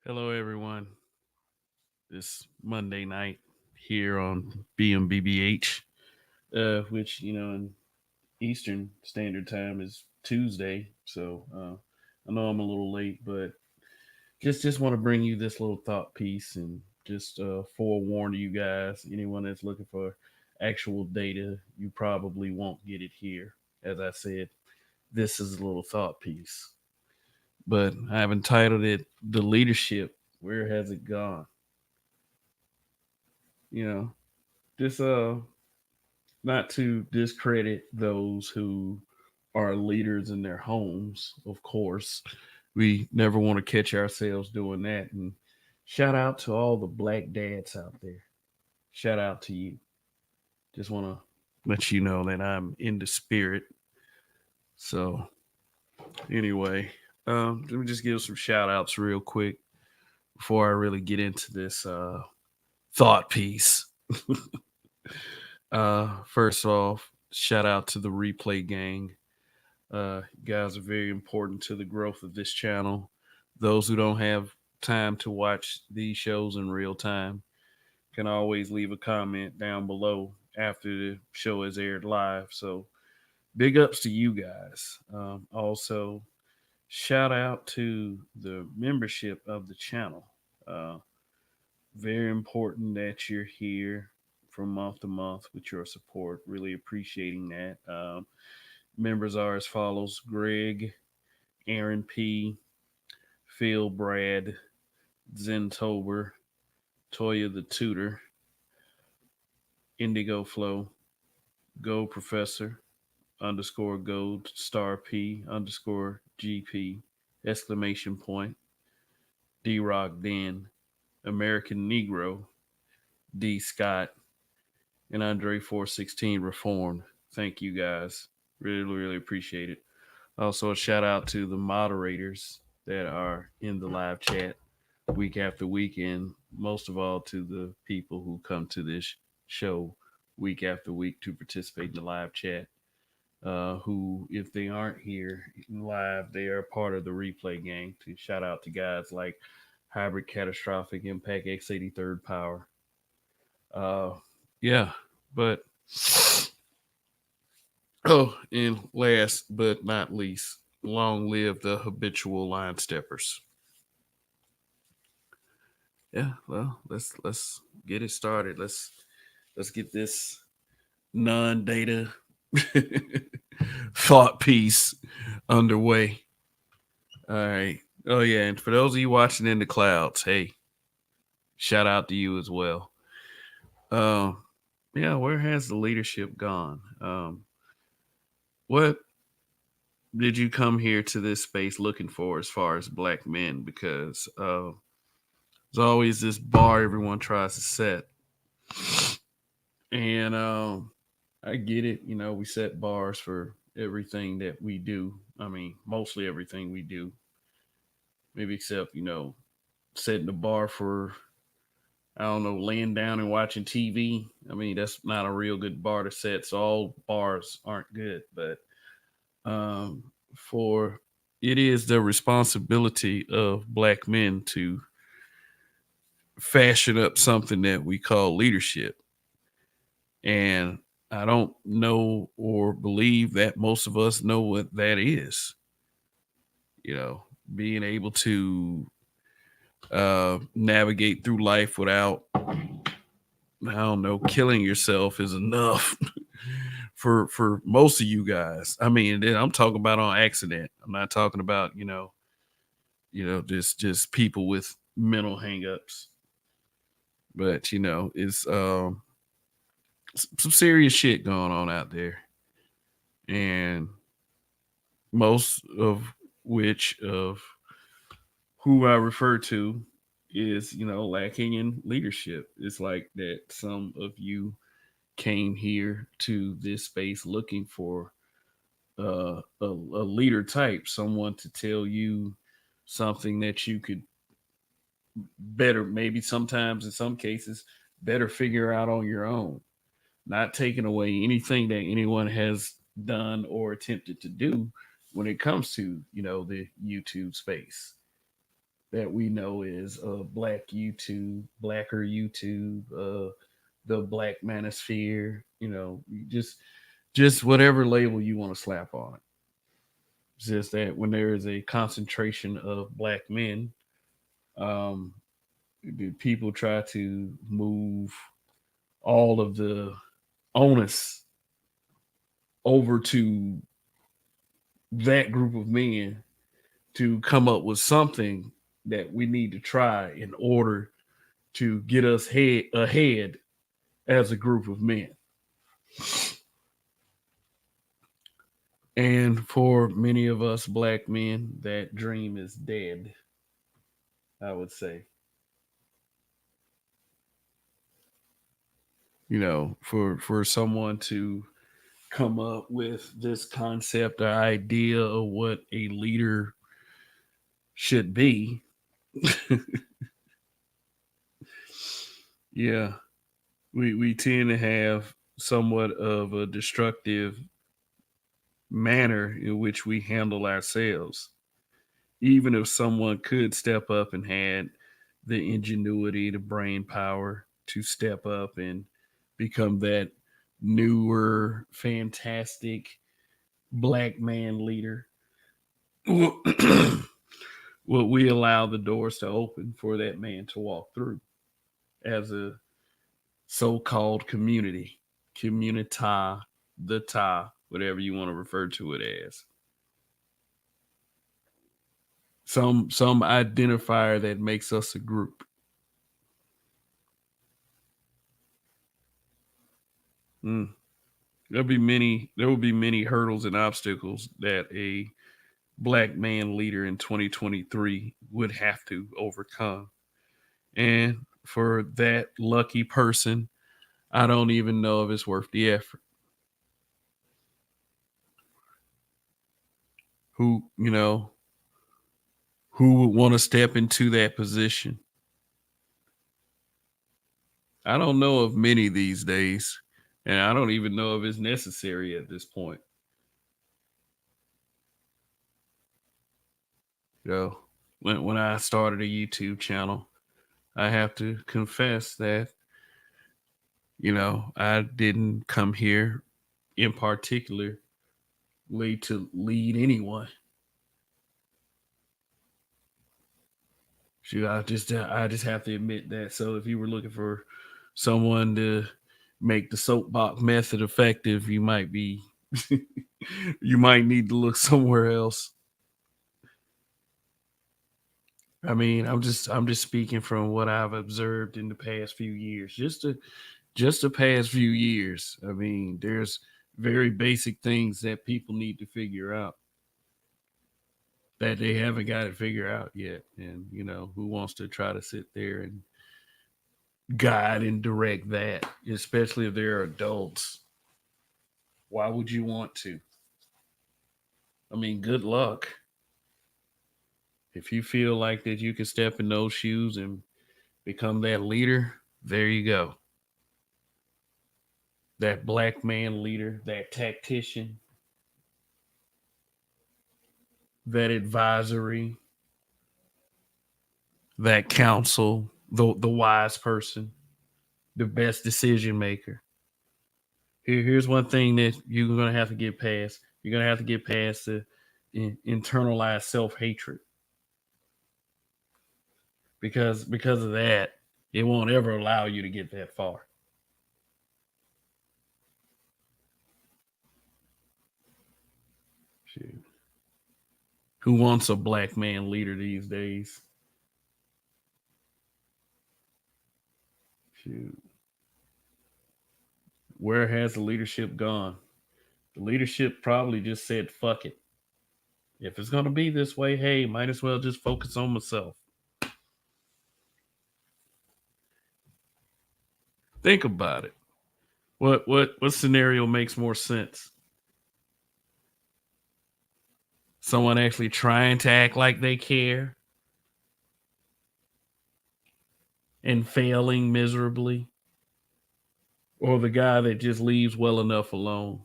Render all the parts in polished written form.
Hello, everyone. This Monday night here on BMBBH, which in Eastern Standard Time is Tuesday. So I know I'm a little late, but just want to bring you this little thought piece and just forewarn you guys. Anyone that's looking for actual data, you probably won't get it here. As I said, this is a little thought piece, but I've entitled it "The Leadership. Where has it gone?" You know, just not to discredit those who are leaders in their homes, of course. We never want to catch ourselves doing that. And shout out to all the black dads out there. Shout out to you. Just want to let you know that I'm in the spirit. So anyway, let me just give some shout outs real quick before I really get into this thought piece. First off, shout out to the replay gang. You guys are very important to the growth of this channel. Those who don't have time to watch these shows in real time can always leave a comment down below after the show is aired live. So big ups to you guys. Also, shout out to the membership of the channel. Uh, Very important that you're here from month to month with your support. Really appreciating that. Members are as follows: Greg, Aaron P, Phil Brad, Zentober, Toya the Tutor, Indigo Flow, Go Professor, underscore Gold, Star P, underscore GP, exclamation point, D Rock Den, American Negro, D Scott, and Andre 416 Reformed. Thank you guys. Really appreciate it. Also, a shout out to the moderators that are in the live chat week after week, and most of all to the people who come to this show week after week to participate in the live chat. Who, if they aren't here live, they are part of the replay gang. To shout out to guys like Hybrid Catastrophic, Impact X83rd Power. Uh, yeah, but oh, and last but not least, long live the habitual line steppers. Yeah, well, let's get it started. Let's get this non-data thought piece underway. All right. Oh yeah, and for those of you watching in the clouds, hey, shout out to you as well. Um, yeah, where has the leadership gone? What did you come here to this space looking for as far as black men? Because there's always this bar everyone tries to set, and I get it. We set bars for everything that we do. I mean, mostly everything we do, maybe except setting the bar for, I don't know, laying down and watching TV. I mean, that's not a real good bar to set. So all bars aren't good, but for it is the responsibility of black men to fashion up something that we call leadership. And I don't know or believe that most of us know what that is. Being able to navigate through life without, I don't know, killing yourself is enough for most of you guys. I mean, I'm talking about on accident. I'm not talking about just people with mental hangups. But it's some serious shit going on out there, and most of which of who I refer to is lacking in leadership. It's like that some of you came here to this space looking for a leader type, someone to tell you something that you could better, maybe sometimes in some cases, better figure out on your own. Not taking away anything that anyone has done or attempted to do when it comes to the YouTube space. that we know is Black YouTube, Blacker YouTube, the Black Manosphere. Just whatever label you want to slap on it. It's just that when there is a concentration of black men, um, people try to move all of the onus over to that group of men to come up with something that we need to try in order to get us ahead as a group of men. And for many of us black men, that dream is dead, I would say. For someone to come up with this concept or idea of what a leader should be, yeah, we tend to have somewhat of a destructive manner in which we handle ourselves. Even if someone could step up and had the ingenuity, the brain power to step up and become that newer, fantastic black man leader, will we allow the doors to open for that man to walk through as a so-called community, the ta, whatever you want to refer to it as. Some identifier that makes us a group. Mm. There will be many hurdles and obstacles that a black man leader in 2023 would have to overcome. And for that lucky person, I don't even know if it's worth the effort. Who who would want to step into that position? I don't know of many these days, and I don't even know if it's necessary at this point. You know, when I started a YouTube channel, I have to confess that I didn't come here in particular to lead anyone. Shoot, I just have to admit that. So if you were looking for someone to make the soapbox method effective, you might be you might need to look somewhere else. I mean, I'm just speaking from what I've observed in the past few years. Just the past few years. I mean, there's very basic things that people need to figure out that they haven't got to figure out yet. And who wants to try to sit there and guide and direct that, especially if they're adults? Why would you want to? I mean, good luck. If you feel like that you can step in those shoes and become that leader, there you go. That black man leader, that tactician, that advisory, that counsel, the wise person, the best decision maker. Here's one thing that you're gonna have to get past. You're gonna have to get past the internalized self hatred, because of that, it won't ever allow you to get that far. Shoot. Who wants a black man leader these days? Shoot. Where has the leadership gone? The leadership probably just said, fuck it. If it's going to be this way, hey, might as well just focus on myself. Think about it. What scenario makes more sense? Someone actually trying to act like they care and failing miserably, or the guy that just leaves well enough alone,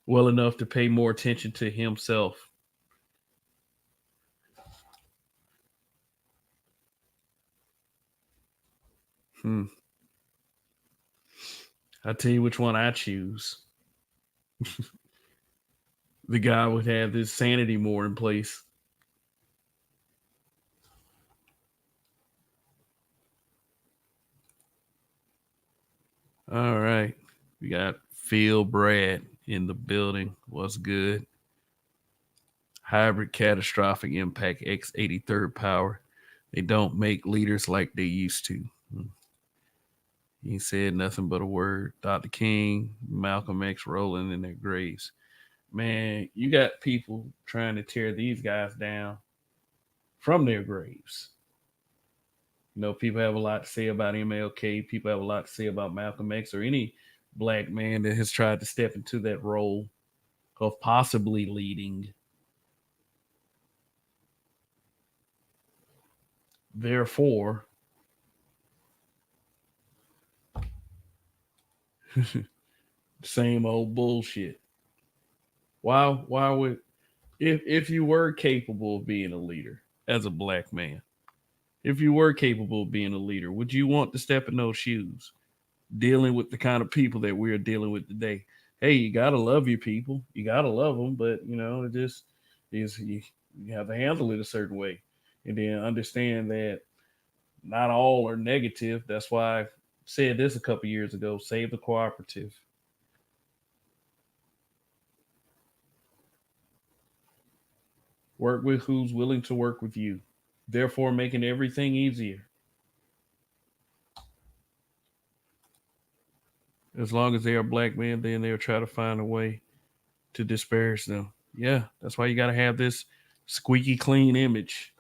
well enough to pay more attention to himself? I'll tell you which one I choose. The guy would have this sanity more in place. All right. We got Phil Brad in the building. What's good? Hybrid catastrophic impact X83rd power. They don't make leaders like they used to. He said nothing but a word. Dr. King, Malcolm X rolling in their graves. Man, you got people trying to tear these guys down from their graves. You know, people have a lot to say about MLK. People have a lot to say about Malcolm X or any black man that has tried to step into that role of possibly leading. Therefore, same old bullshit. Why would if you were capable of being a leader as a black man, if you were capable of being a leader, would you want to step in those shoes, dealing with the kind of people that we're dealing with today? Hey, you gotta love your people, you gotta love them, but you know it just is you have to handle it a certain way, and then understand that not all are negative. That's why I said this a couple years ago: save the cooperative. Work with who's willing to work with you, therefore making everything easier. As long as they are black men, then they'll try to find a way to disparage them. Yeah, that's why you got to have this squeaky clean image,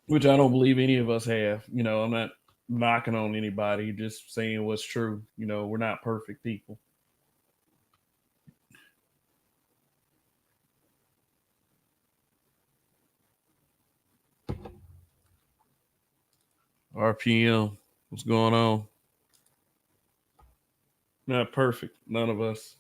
which I don't believe any of us have. You know, I'm not knocking on anybody, just saying what's true. You know, we're not perfect people. RPM, what's going on? Not perfect, none of us.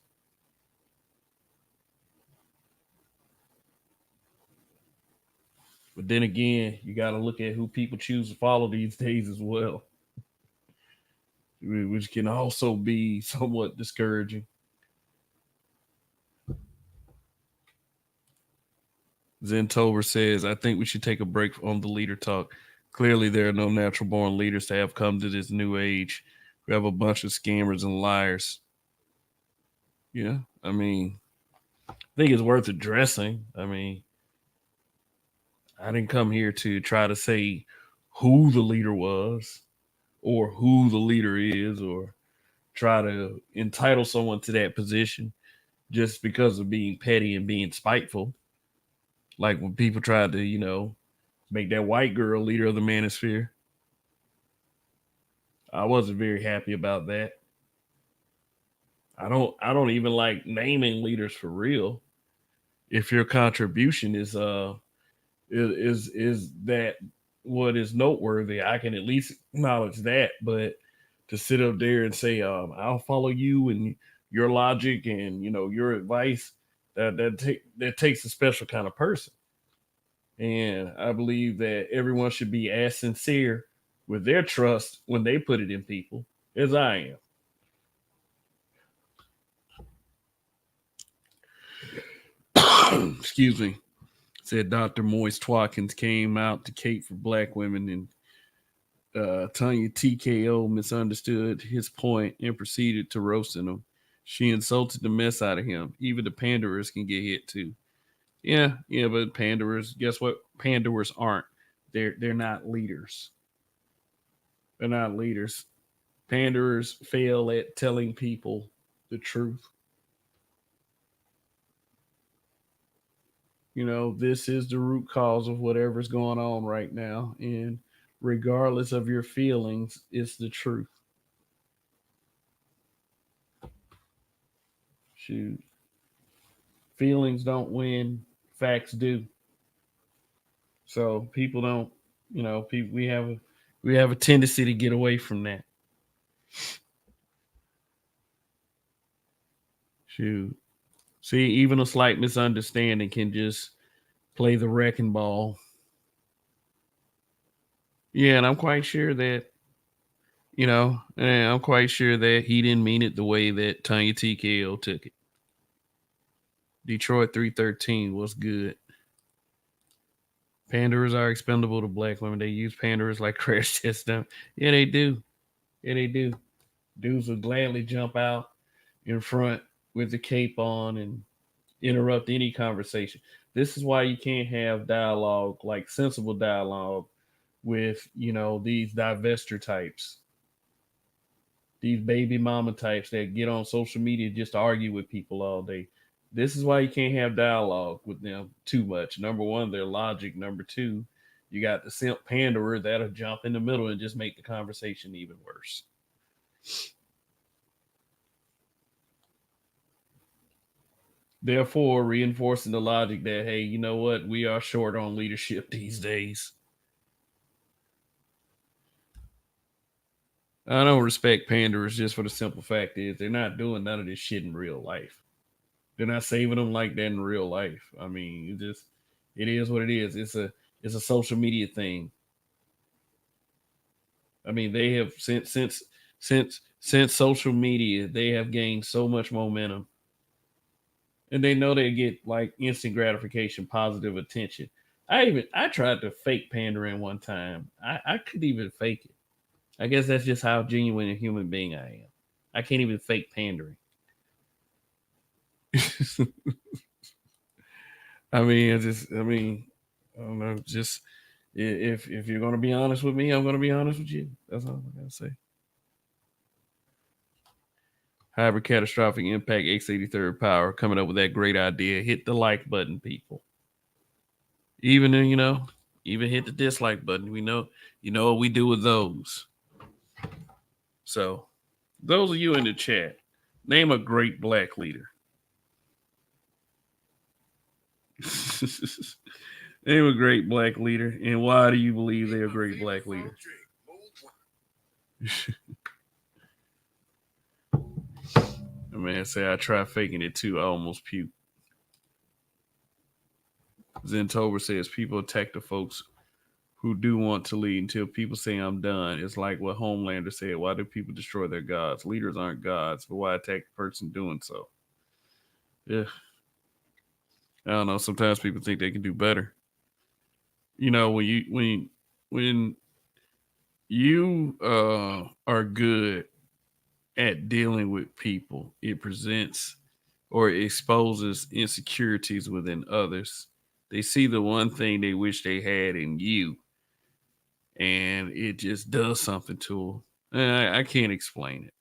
But then again, you got to look at who people choose to follow these days as well, which can also be somewhat discouraging. Zentober says, I think we should take a break on the leader talk. Clearly, there are no natural born leaders to have come to this new age. We have a bunch of scammers and liars. Yeah, I mean, I think it's worth addressing. I mean, I didn't come here to try to say who the leader was or who the leader is or try to entitle someone to that position just because of being petty and being spiteful. Like when people tried to, make that white girl leader of the manosphere. I wasn't very happy about that. I don't even like naming leaders for real. If your contribution is that what is noteworthy, I can at least acknowledge that. But to sit up there and say, I'll follow you and your logic and your advice, that takes a special kind of person. And I believe that everyone should be as sincere with their trust when they put it in people as I am. Excuse me. Said Dr. Moist Twatkins came out to cape for black women, and Tanya TKO misunderstood his point and proceeded to roasting him. She insulted the mess out of him. Even the panderers can get hit too. Yeah, but panderers, guess what? Panderers aren't. They're not leaders. They're not leaders. Panderers fail at telling people the truth. This is the root cause of whatever's going on right now. And regardless of your feelings, it's the truth. Shoot. Feelings don't win, facts do. So people don't, people we have a tendency to get away from that. Shoot. See, even a slight misunderstanding can just play the wrecking ball. Yeah, and I'm quite sure that, and I'm quite sure that he didn't mean it the way that Tanya TKO took it. Detroit 313 was good. Pandarers are expendable to black women. They use pandarers like crash test dummies. Yeah, they do. Yeah, they do. Dudes would gladly jump out in front with the cape on and interrupt any conversation. This is why you can't have dialogue, like sensible dialogue, with these divester types, these baby mama types that get on social media just to argue with people all day. This is why you can't have dialogue with them too much. Number one, their logic. Number two, you got the simp panderer that'll jump in the middle and just make the conversation even worse. Therefore, reinforcing the logic that, hey, you know what? We are short on leadership these days. I don't respect panderers just for the simple fact is they're not doing none of this shit in real life. They're not saving them like that in real life. I mean, it is what it is. It's a social media thing. I mean, they have since social media, they have gained so much momentum, and they know they get like instant gratification, positive attention. I tried to fake pandering one time. I couldn't even fake it. I guess that's just how genuine a human being I am. I can't even fake pandering. I don't know. Just if you're gonna be honest with me, I'm gonna be honest with you. That's all I gotta say. However, catastrophic impact X83rd Power coming up with that great idea. Hit the like button, people. Even even hit the dislike button. We know what we do with those. So those of you in the chat, name a great black leader. Name a great black leader, and why do you believe they're a great black leader? A man say I try faking it too. I almost puke. Zentober says people attack the folks who do want to lead until people say I'm done. It's like what Homelander said. Why do people destroy their gods? Leaders aren't gods, but why attack the person doing so? Yeah. I don't know. Sometimes people think they can do better. When you are good at dealing with people, it presents or exposes insecurities within others. They see the one thing they wish they had in you, and it just does something to them. And I can't explain it.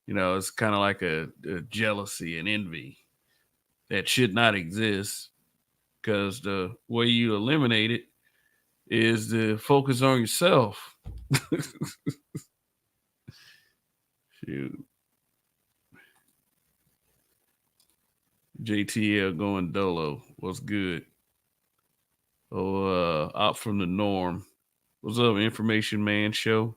It's kind of like a jealousy and envy that should not exist because the way you eliminate it is to focus on yourself. Shoot. JTL going dolo. What's good? Oh, out from the norm. What's up, Information Man Show?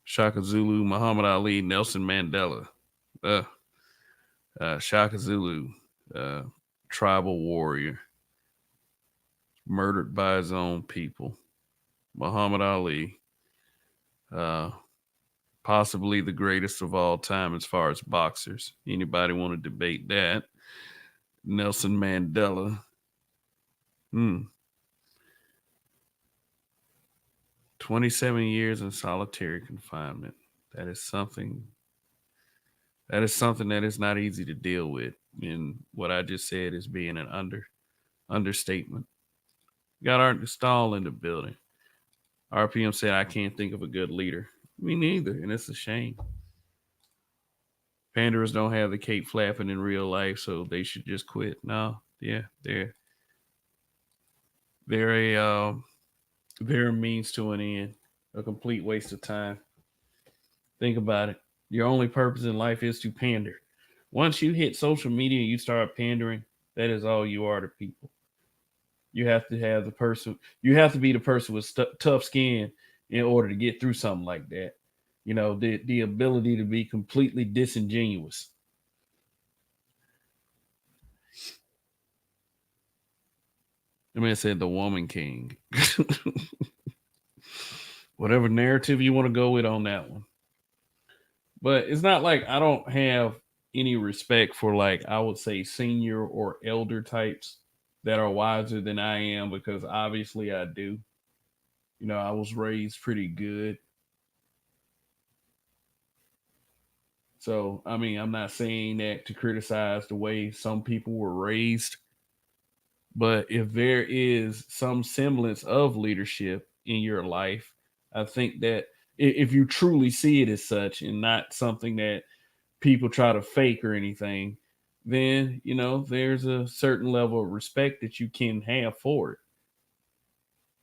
Shaka Zulu, Muhammad Ali, Nelson Mandela. Uh, Shaka Zulu, uh, tribal warrior, murdered by his own people. Muhammad Ali, uh, possibly the greatest of all time as far as boxers. Anybody want to debate that? Nelson Mandela. 27 years in solitary confinement. That is something. That is something that is not easy to deal with. And what I just said is being an understatement. Got Art Stall in the building. RPM said, I can't think of a good leader. Me neither. And it's a shame. Panderers don't have the cape flapping in real life, so they should just quit. No, yeah, they're they're a means to an end, a complete waste of time. Think about it. Your only purpose in life is to pander. Once you hit social media and you start pandering, that is all you are to people. You have to have the person. You have to be the person with tough skin in order to get through something like that. The ability to be completely disingenuous. The man said the woman king. Whatever narrative you want to go with on that one. But it's not like I don't have any respect for, like, I would say senior or elder types that are wiser than I am, because obviously I do. You know, I was raised pretty good. So, I mean, I'm not saying that to criticize the way some people were raised, but if there is some semblance of leadership in your life, I think that if you truly see it as such and not something that people try to fake or anything, then, you know, there's a certain level of respect that you can have for it.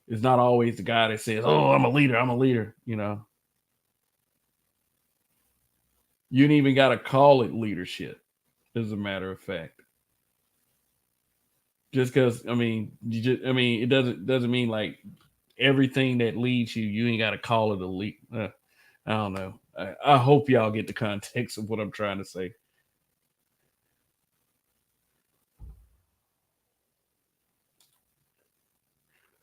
It's not always the guy that says, "Oh, I'm a leader, I'm a leader," you know. You ain't even got to call it leadership, as a matter of fact. Just because, I mean, I mean, it doesn't mean like everything that leads you, you ain't got to call it a lead. I don't know. I hope y'all get the context of what I'm trying to say.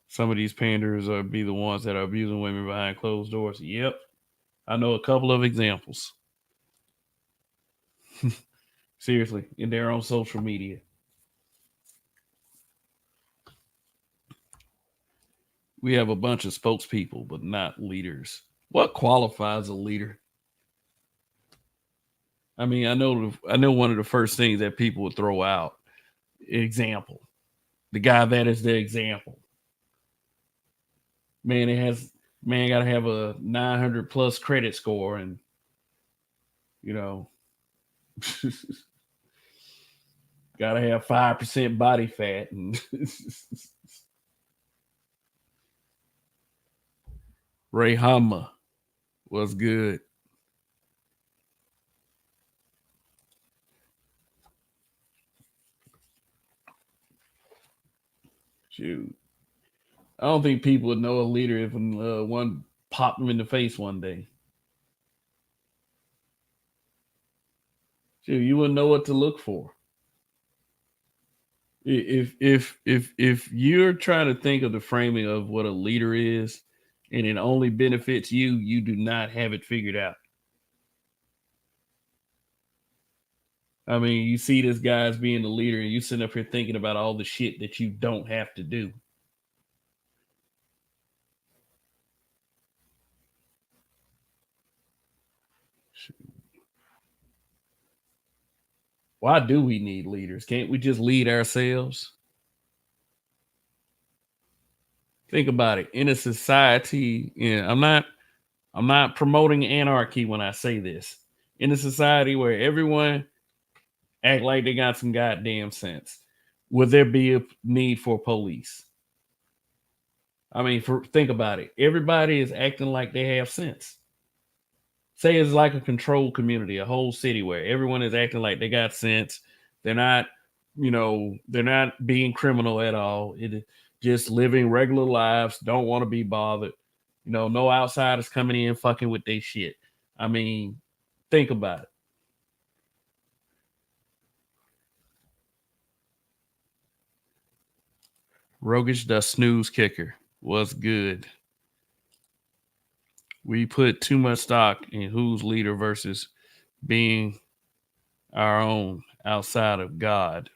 Some of these panders are be the ones that are abusing women behind closed doors. Yep, I know a couple of examples. Seriously, and they're on social media. We have a bunch of spokespeople, but not leaders. What qualifies a leader? I mean, I know one of the first things that people would throw out, example. The guy that is the example. Man, it has man got to have a 900 plus credit score, and you know, got to have 5% body fat, and Ray Hama was good. Shoot, I don't think people would know a leader if one popped them in the face one day. Shoot, you wouldn't know what to look for. If you're trying to think of the framing of what a leader is, and it only benefits you, you do not have it figured out. I mean, you see this guy as being the leader, and you sitting up here thinking about all the shit that you don't have to do. Why do we need leaders? Can't we just lead ourselves? Think about it. In a society, yeah, I'm not promoting anarchy when I say this. In a society where everyone act like they got some goddamn sense, would there be a need for police? I mean, think about it. Everybody is acting like they have sense. Say it's like a controlled community, a whole city where everyone is acting like they got sense. They're not, you know, they're not being criminal at all. It is just living regular lives, don't want to be bothered. You know, no outsiders coming in fucking with their shit. I mean, think about it. Rogish the snooze kicker was good. We put too much stock in who's leader versus being our own outside of God.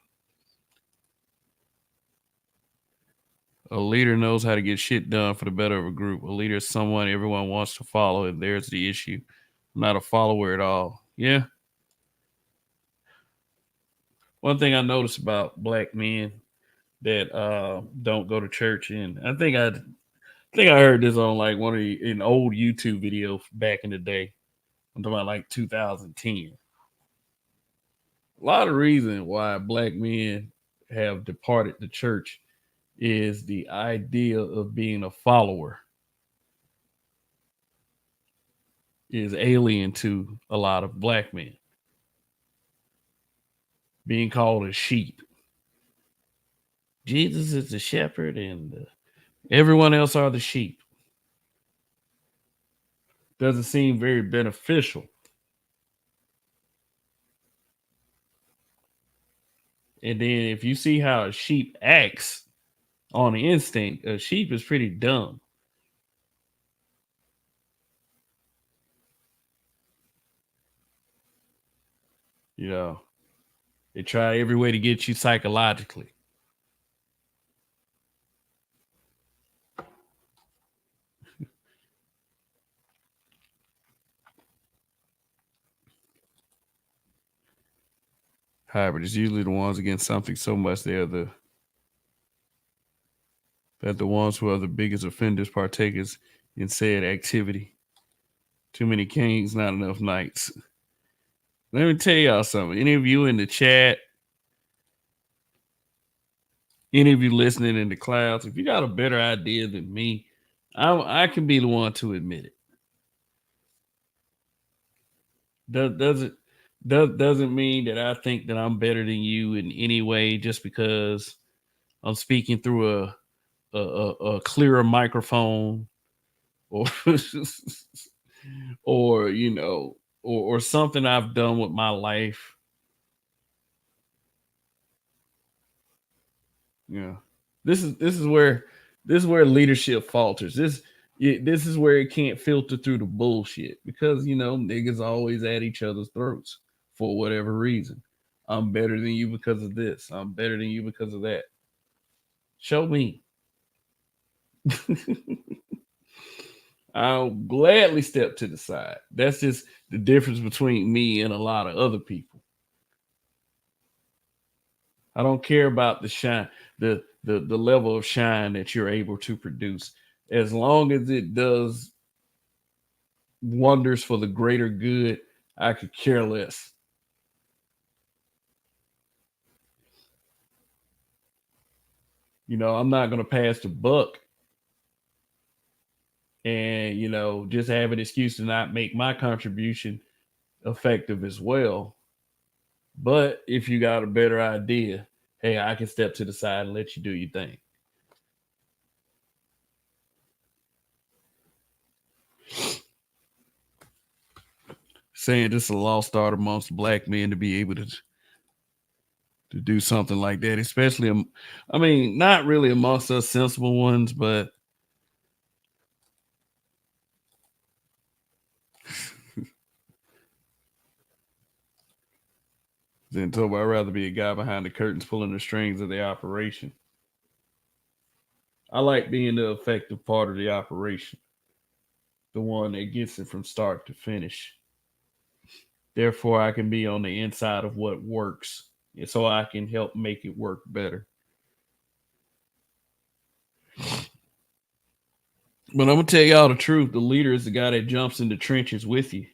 A leader knows how to get shit done for the better of a group. A leader is someone everyone wants to follow, and there's the issue. I'm not a follower at all. Yeah. One thing I noticed about black men that don't go to church, and I think I heard this on like an old YouTube video back in the day. I'm talking about like 2010. A lot of reason why black men have departed the church is the idea of being a follower is alien to a lot of black men. Being called a sheep. Jesus is the shepherd, and everyone else are the sheep. Doesn't seem very beneficial. And then if you see how a sheep acts, on the instinct. A sheep is pretty dumb. You know, they try every way to get you psychologically. However, it's usually the ones against something so much they're the ones who are the biggest offenders, partakers in said activity. Too many kings, not enough knights. Let me tell y'all something. Any of you in the chat, any of you listening in the clouds, if you got a better idea than me, I can be the one to admit it. Doesn't doesn't mean that I think that I'm better than you in any way just because I'm speaking through a clearer microphone or or or something I've done with my life. Yeah, this is where leadership falters. This is where it can't filter through the bullshit because niggas always at each other's throats for whatever reason. I'm better than you because of this. I'm better than you because of that. Show me. I'll gladly step to the side. That's just the difference between me and a lot of other people. I don't care about the shine, the level of shine that you're able to produce. As long as it does wonders for the greater good, I could care less. I'm not gonna pass the buck and just have an excuse to not make my contribution effective as well. But if you got a better idea, hey, I can step to the side and let you do your thing. Saying this is a lost art amongst black men to be able to do something like that, especially I mean, not really amongst us sensible ones, but then told I'd rather be a guy behind the curtains pulling the strings of the operation. I like being the effective part of the operation, the one that gets it from start to finish. Therefore, I can be on the inside of what works, so I can help make it work better. But I'm gonna tell y'all the truth: the leader is the guy that jumps in the trenches with you.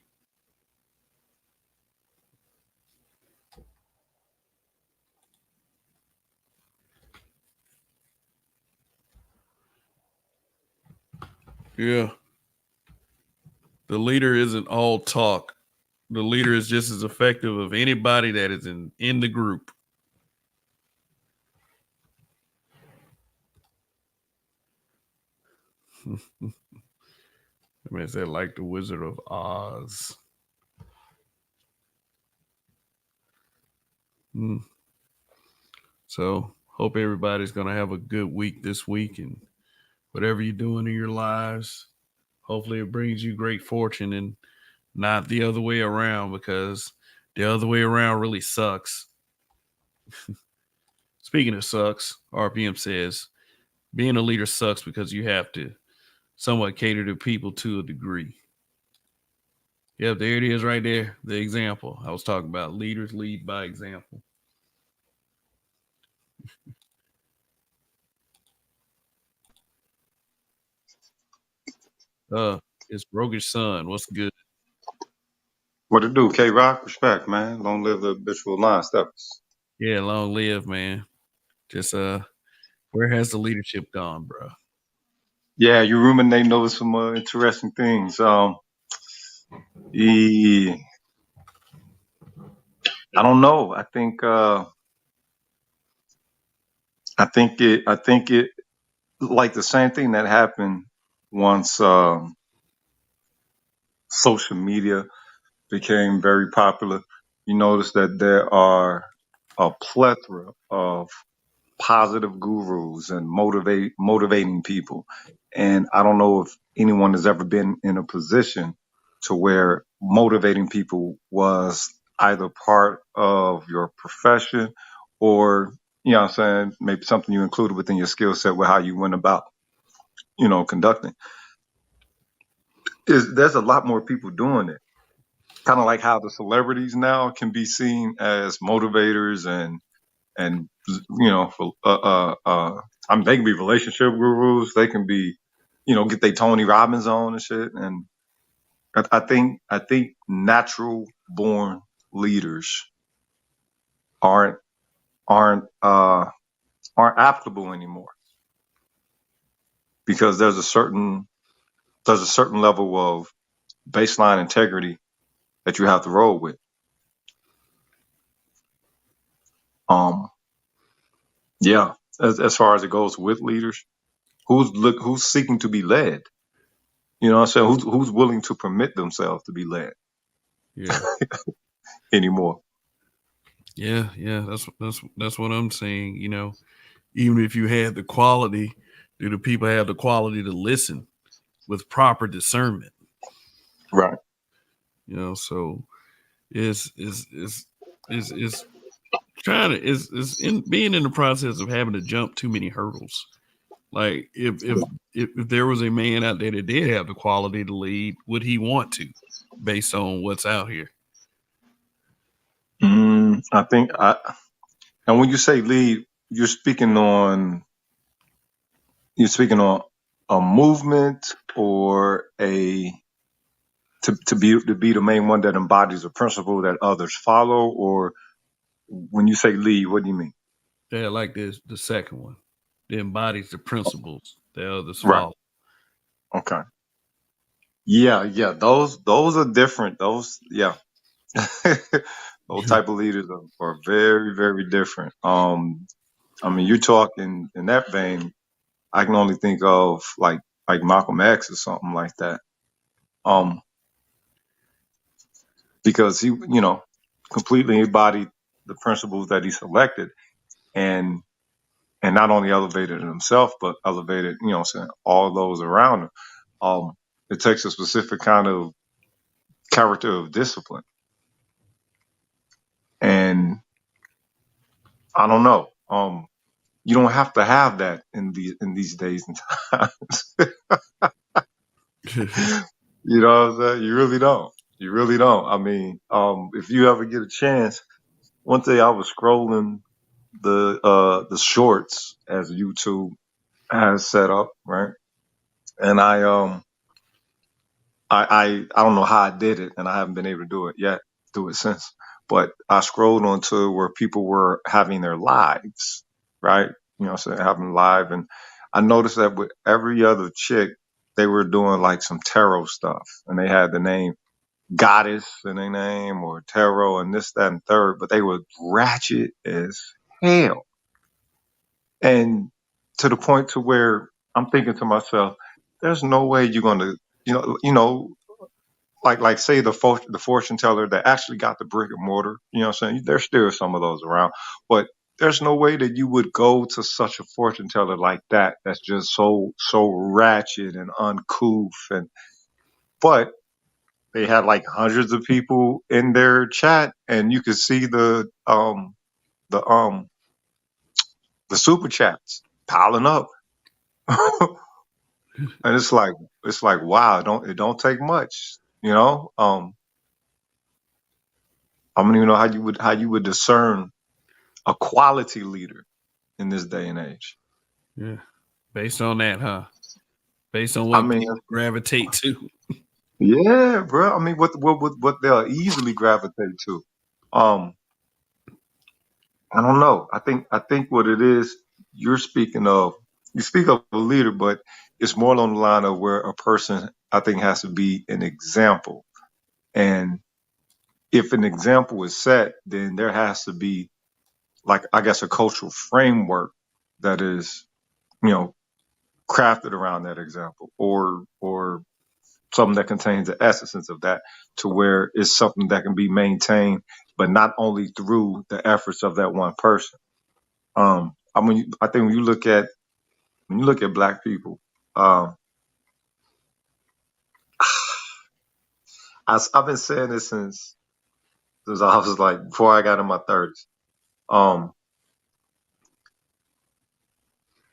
Yeah, the leader isn't all talk. The leader is just as effective of anybody that is in the group. I mean, is that like the Wizard of Oz? Hmm. So, hope everybody's gonna have a good week this week, and whatever you're doing in your lives, hopefully it brings you great fortune and not the other way around because the other way around really sucks. Speaking of sucks, RPM says being a leader sucks because you have to somewhat cater to people to a degree. Yep, there it is right there. The example. I was talking about leaders lead by example. Uh, it's Roguish Son. What's good? What it do, K Rock? Respect, man. Long live the habitual line steppers. Yeah, long live, man. Just where has the leadership gone, bro? Yeah, you ruminating over some interesting things. E- I don't know. I think it like the same thing that happened once social media became very popular. You notice that there are a plethora of positive gurus and motivating people. And I don't know if anyone has ever been in a position to where motivating people was either part of your profession or, you know what I'm saying, maybe something you included within your skill set with how you went about, conducting. There's a lot more people doing it. Kind of like how the celebrities now can be seen as motivators and I mean, they can be relationship gurus. They can be, get their Tony Robbins on and shit. And I think natural born leaders aren't aren't uh, aren't applicable anymore because there's a certain level of baseline integrity that you have to roll with. Um, yeah, as far as it goes with leaders, who's seeking to be led. You know what I'm saying? Who's willing to permit themselves to be led Yeah. anymore? Yeah. That's what I'm saying. Even if you had the quality, do the people have the quality to listen with proper discernment? Right. So is trying to is in being in the process of having to jump too many hurdles. Like if there was a man out there that did have the quality to lead, would he want to, based on what's out here? I think and when you say lead, you're speaking on a movement or to be the main one that embodies a principle that others follow, or when you say lead, what do you mean? Yeah, like this the second one. That embodies the principles that others Right. follow. Okay. Yeah. Those are different. Those, yeah. Those type of leaders are very, very different. I mean, you're talking in that vein. I can only think of like Malcolm X or something like that. Um, because he, completely embodied the principles that he selected, and not only elevated himself, but elevated, saying all those around him. Um, it takes a specific kind of character of discipline, and I don't know. You don't have to have that in these days and times. You know what I'm saying? You really don't. You really don't. I mean, if you ever get a chance, one day I was scrolling the shorts as YouTube has set up, right? And I don't know how I did it, and I haven't been able to do it since. But I scrolled onto where people were having their lives, right? So having live, and I noticed that with every other chick, they were doing like some tarot stuff, and they had the name Goddess in their name or tarot and this, that, and third, but they were ratchet as hell, and to the point to where I'm thinking to myself, there's no way you're going to, like say the fortune teller that actually got the brick and mortar. You know what I'm saying? There's still some of those around, but there's no way that you would go to such a fortune teller like that. That's just so ratchet and uncouth. And but they had like hundreds of people in their chat, and you could see the the super chats piling up. And it's like wow, it don't take much, I don't even know how you would discern a quality leader in this day and age. Yeah. Based on that, huh? Based on I what mean, people gravitate to. yeah, bro. I mean, what they'll easily gravitate to. Um, I don't know. I think what it is you're speaking of. You speak of a leader, but it's more along the line of where a person I think has to be an example. And if an example is set, then there has to be like I guess a cultural framework that is, you know, crafted around that example, or something that contains the essence of that, to where it's something that can be maintained, but not only through the efforts of that one person. mean, I think when you look at black people, I've been saying this since I was like before I got in my 30s.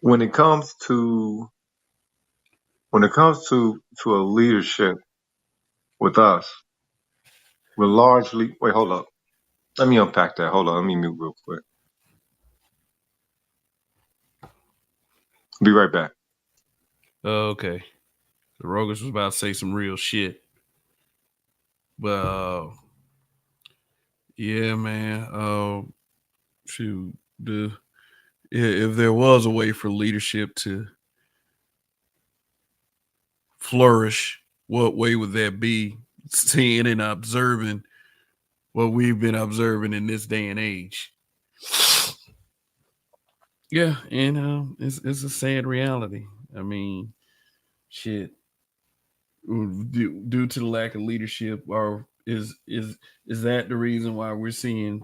When it comes to a leadership with us, we're largely wait, hold up. Let me unpack that. Hold on, let me mute real quick. Be right back. Okay. The Rogers was about to say some real shit. But yeah, man. Shoot, if there was a way for leadership to flourish, what way would that be? Seeing and observing what we've been observing in this day and age. Yeah, and it's a sad reality. I mean, shit. Due to the lack of leadership, or is that the reason why we're seeing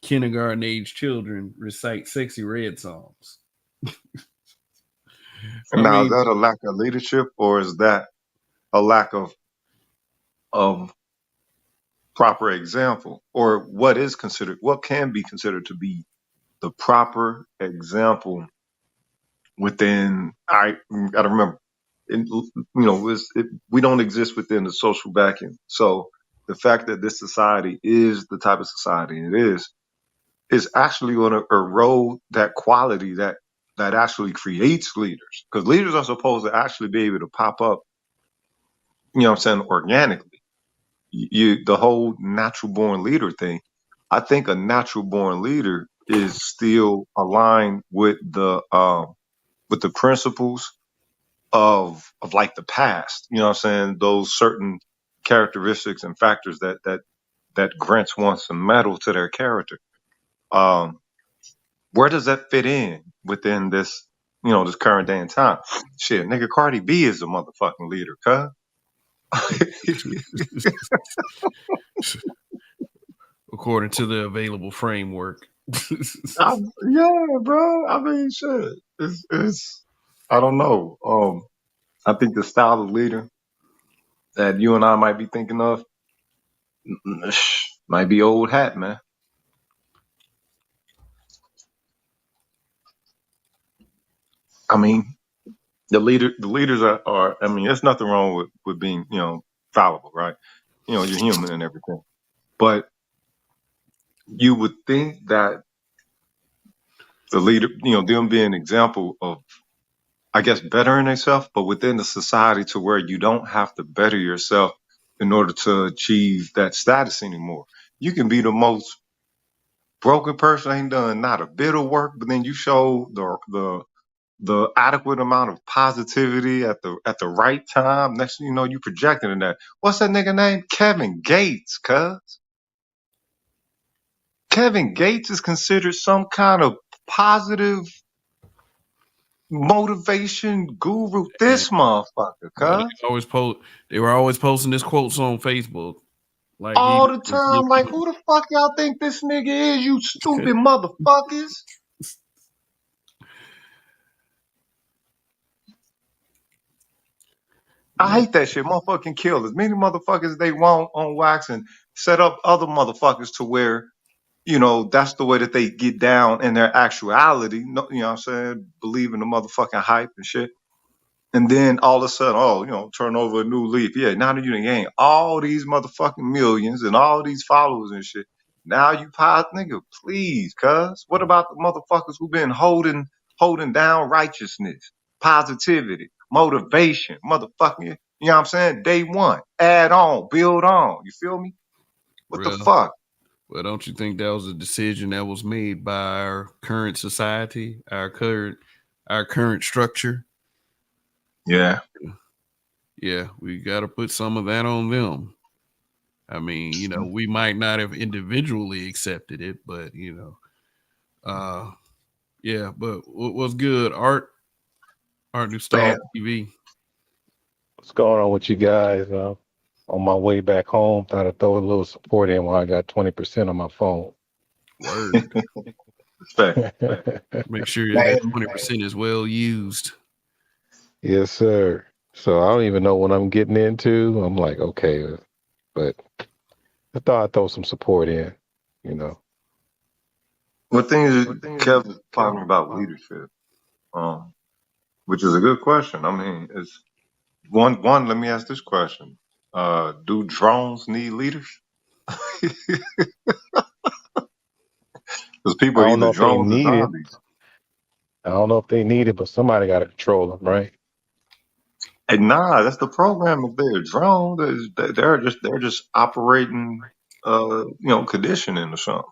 kindergarten age children recite Sexy Red songs? I Now, is mean, that a lack of leadership, or is that a lack of proper example, or what can be considered to be the proper example within? I got to remember, we don't exist within the social vacuum. So the fact that this society is the type of society it is actually going to erode that quality that actually creates leaders, because leaders are supposed to actually be able to pop up, you know what I'm saying, organically. The whole natural born leader thing. I think a natural born leader is still aligned with the principles of like the past. You know what I'm saying? Those certain characteristics and factors that grants one some metal to their character. Where does that fit in within this, this current day and time? Shit, nigga, Cardi B is the motherfucking leader, cuz. according to the available framework. Yeah, bro. I mean, shit. It's I don't know. I think the style of leader that you and I might be thinking of might be old hat, man. I mean, the leaders are. I mean, there's nothing wrong with being, fallible, right? You're human and everything, but you would think that the leader, them being an example of, I guess, bettering themselves, but within the society to where you don't have to better yourself in order to achieve that status anymore. You can be the most broken person, ain't done not a bit of work, but then you show the adequate amount of positivity at the right time. Next thing you know, you projecting in that. What's that nigga name? Kevin Gates, cuz. Kevin Gates is considered some kind of positive motivation guru. This motherfucker, Well, cuz. they were always posting his quotes on Facebook. Like he All the was time. Like, who the fuck y'all think this nigga is, you stupid motherfuckers? I hate that shit. Motherfucking kill as many motherfuckers they want on wax and set up other motherfuckers to where, that's the way that they get down in their actuality. No, you know what I'm saying? Believe in the motherfucking hype and shit. And then all of a sudden, turn over a new leaf. Yeah, now that you done gained all these motherfucking millions and all these followers and shit. Now you nigga, please, cuz. What about the motherfuckers who been holding down righteousness, positivity, motivation, motherfucking, you know what I'm saying? Day one, add on, build on. You feel me? What the real. fuck? Well, don't you think that was a decision that was made by our current society, our current structure? Yeah. Yeah, we got to put some of that on them. I mean, we might not have individually accepted it, but yeah. But what's good, Art New Star Man. TV? What's going on with you guys? On my way back home, thought I'd throw a little support in while I got 20% on my phone. Word. Respect. Make sure Man, that 20% is well used. Yes, sir. So I don't even know what I'm getting into. I'm like, okay, but I thought I'd throw some support in, you know. what thing is Kev is talking about leadership? Which is a good question. I mean, it's one. Let me ask this question: do drones need leaders? Because people I are don't know either if they drones or need it. zombies. I don't know if they need it, but somebody got to control them, right? And nah, that's the program. If they're drones, they're just operating, conditioning or something.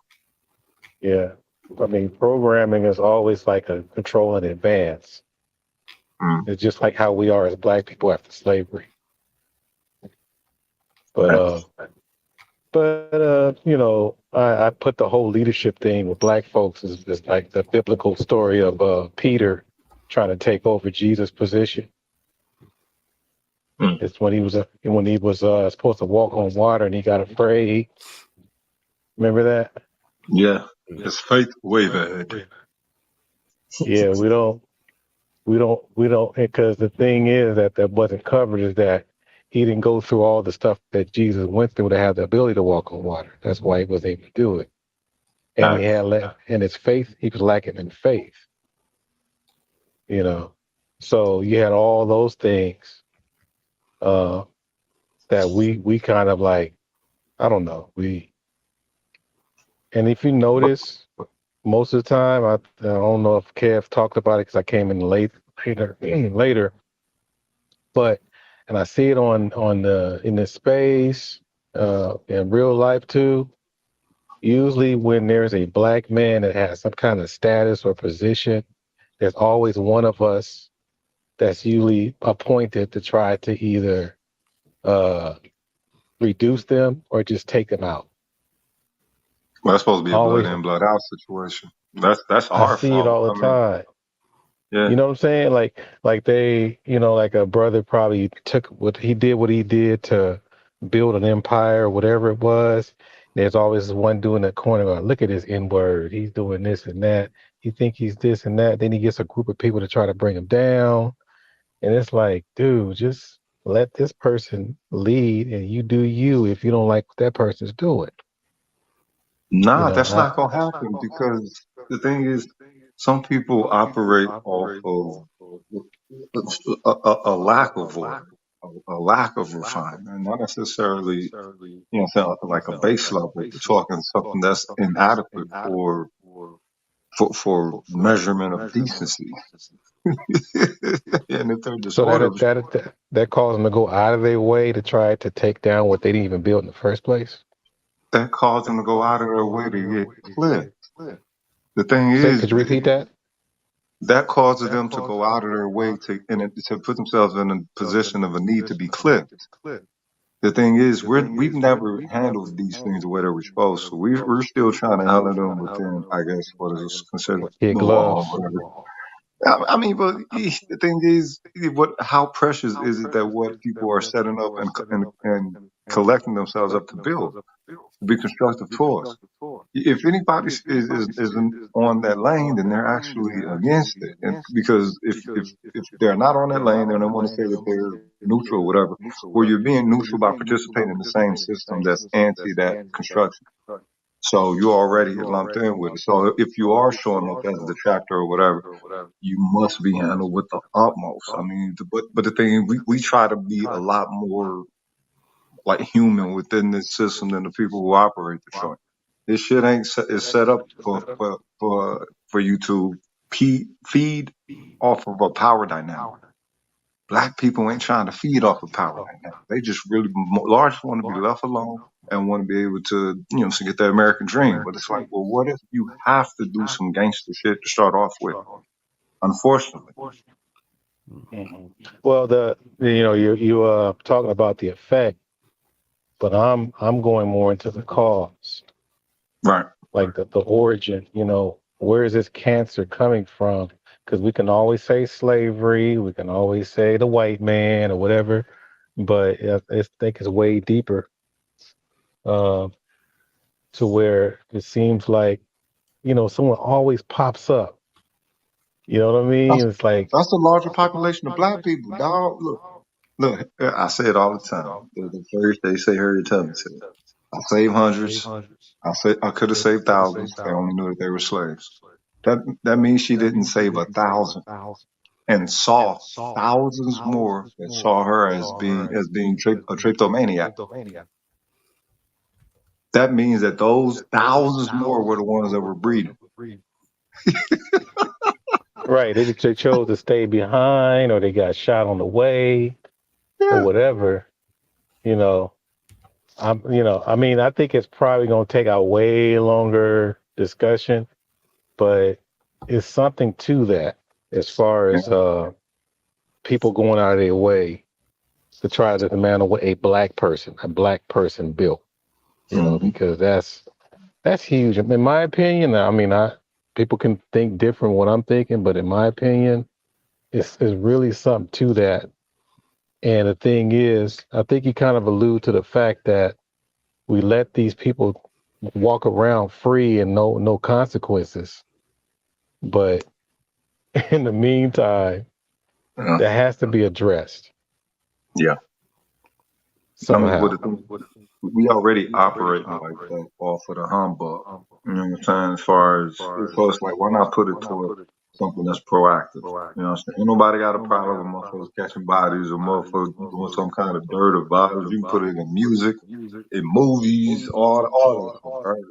Yeah. I mean, programming is always like a control in advance. Mm. It's just like how we are as black people after slavery. But I put the whole leadership thing with black folks is like the biblical story of Peter trying to take over Jesus' position. Mm. It's when he was supposed to walk on water and he got afraid. Remember that? Yeah, his faith wavered. Yeah, we don't, because the thing is that wasn't covered is that he didn't go through all the stuff that Jesus went through to have the ability to walk on water. That's why he was able to do it. And Nice. and his faith, he was lacking in faith, you know. So you had all those things uh, that we kind of like, I don't know, and if you But notice, most of the time, I don't know if Kev talked about it because I came in later, but and I see it on the in the space in real life too. Usually, when there's a black man that has some kind of status or position, there's always one of us that's usually appointed to try to either uh, reduce them or just take them out. that's supposed to be a blood Always, in, blood out situation. That's I our see it fault. all the I mean, time. yeah. You know what I'm saying? Like they, like a brother probably took what he did to build an empire or whatever it was. There's always one dude in the corner going, look at this N word. He's doing this and that. He think he's this and that. Then he gets a group of people to try to bring him down. And it's like, dude, just let this person lead and you do you if you don't like what that person's doing. You Nah, know, that's not gonna happen because the thing is, some people operate off of a lack of order, a lack of refinement, not necessarily, like a base level. We're talking something that's inadequate for measurement of decency. And if they're so disorderly, that caused them to go out of their way to try to take down what they didn't even build in the first place. that causes them to go out of their way to get clipped. The thing Could is, you repeat that? that causes them to go out of their way to put themselves in a position of a need to be clipped. The thing is, we've never handled these things the way that we're supposed to. We're still trying to handle them within, I guess, what is considered Kid the law or gloves. whatever. I mean, but the thing is, how precious is it that what people are setting up and collecting themselves up to build, to be constructive towards? If anybody isn't on that lane, then they're actually against it. And because if they're not on that lane, then they want to say that they're neutral, or whatever. Or you're being neutral by participating in the same system that's anti that construction. So you're already lumped in with it. So if you are showing up as a detractor or whatever, you must be handled with the utmost. I mean, but the thing we try to be a lot more like human within this system than the people who operate the joint. This shit ain't is set up for you to feed off of a power dynamic. Black people ain't trying to feed off of power dynamic. They just really largely want to be left alone and want to be able to, to get their American dream. But it's like, well, what if you have to do some gangster shit to start off with? Unfortunately, Mhm. Well, you talking about the effect, but I'm going more into the cause, right? like the origin. Where is this cancer coming from? Because we can always say slavery, we can always say the white man or whatever, but I think it's way deeper. Uh, to where it seems like someone always pops up. You know what I mean? It's like That's the larger population of black people, dog. Look. I say it all the time. The first they say Harriet Tubman said, "I saved hundreds. I could have saved thousands. If they only knew that they were slaves." That means she didn't save 1,000 and saw thousands more that saw her as being a tryptomaniac. That means that those thousands more were the ones that were breeding. right. They chose to stay behind, or they got shot on the way, or Yeah. whatever. You know, I mean, I think it's probably going to take a way longer discussion, but it's something to that as far Yeah. as people going out of their way to try to demand what a black person built. Mhm. Because that's huge. In my opinion, I mean, people can think different what I'm thinking, but in my opinion, it's really something to that. And the thing is, I think you kind of allude to the fact that we let these people walk around free and no consequences. But in the meantime, Yeah. that has to be addressed Yeah. I mean, somehow. we already operating like that off of the humbug. You know what I'm saying? As far as so it's like, why not put it toward something that's proactive? You know what I'm saying? Ain't nobody got a problem with motherfuckers catching bodies or motherfuckers doing some kind of dirt or violence. You can put it in music, in movies, all that stuff. Right?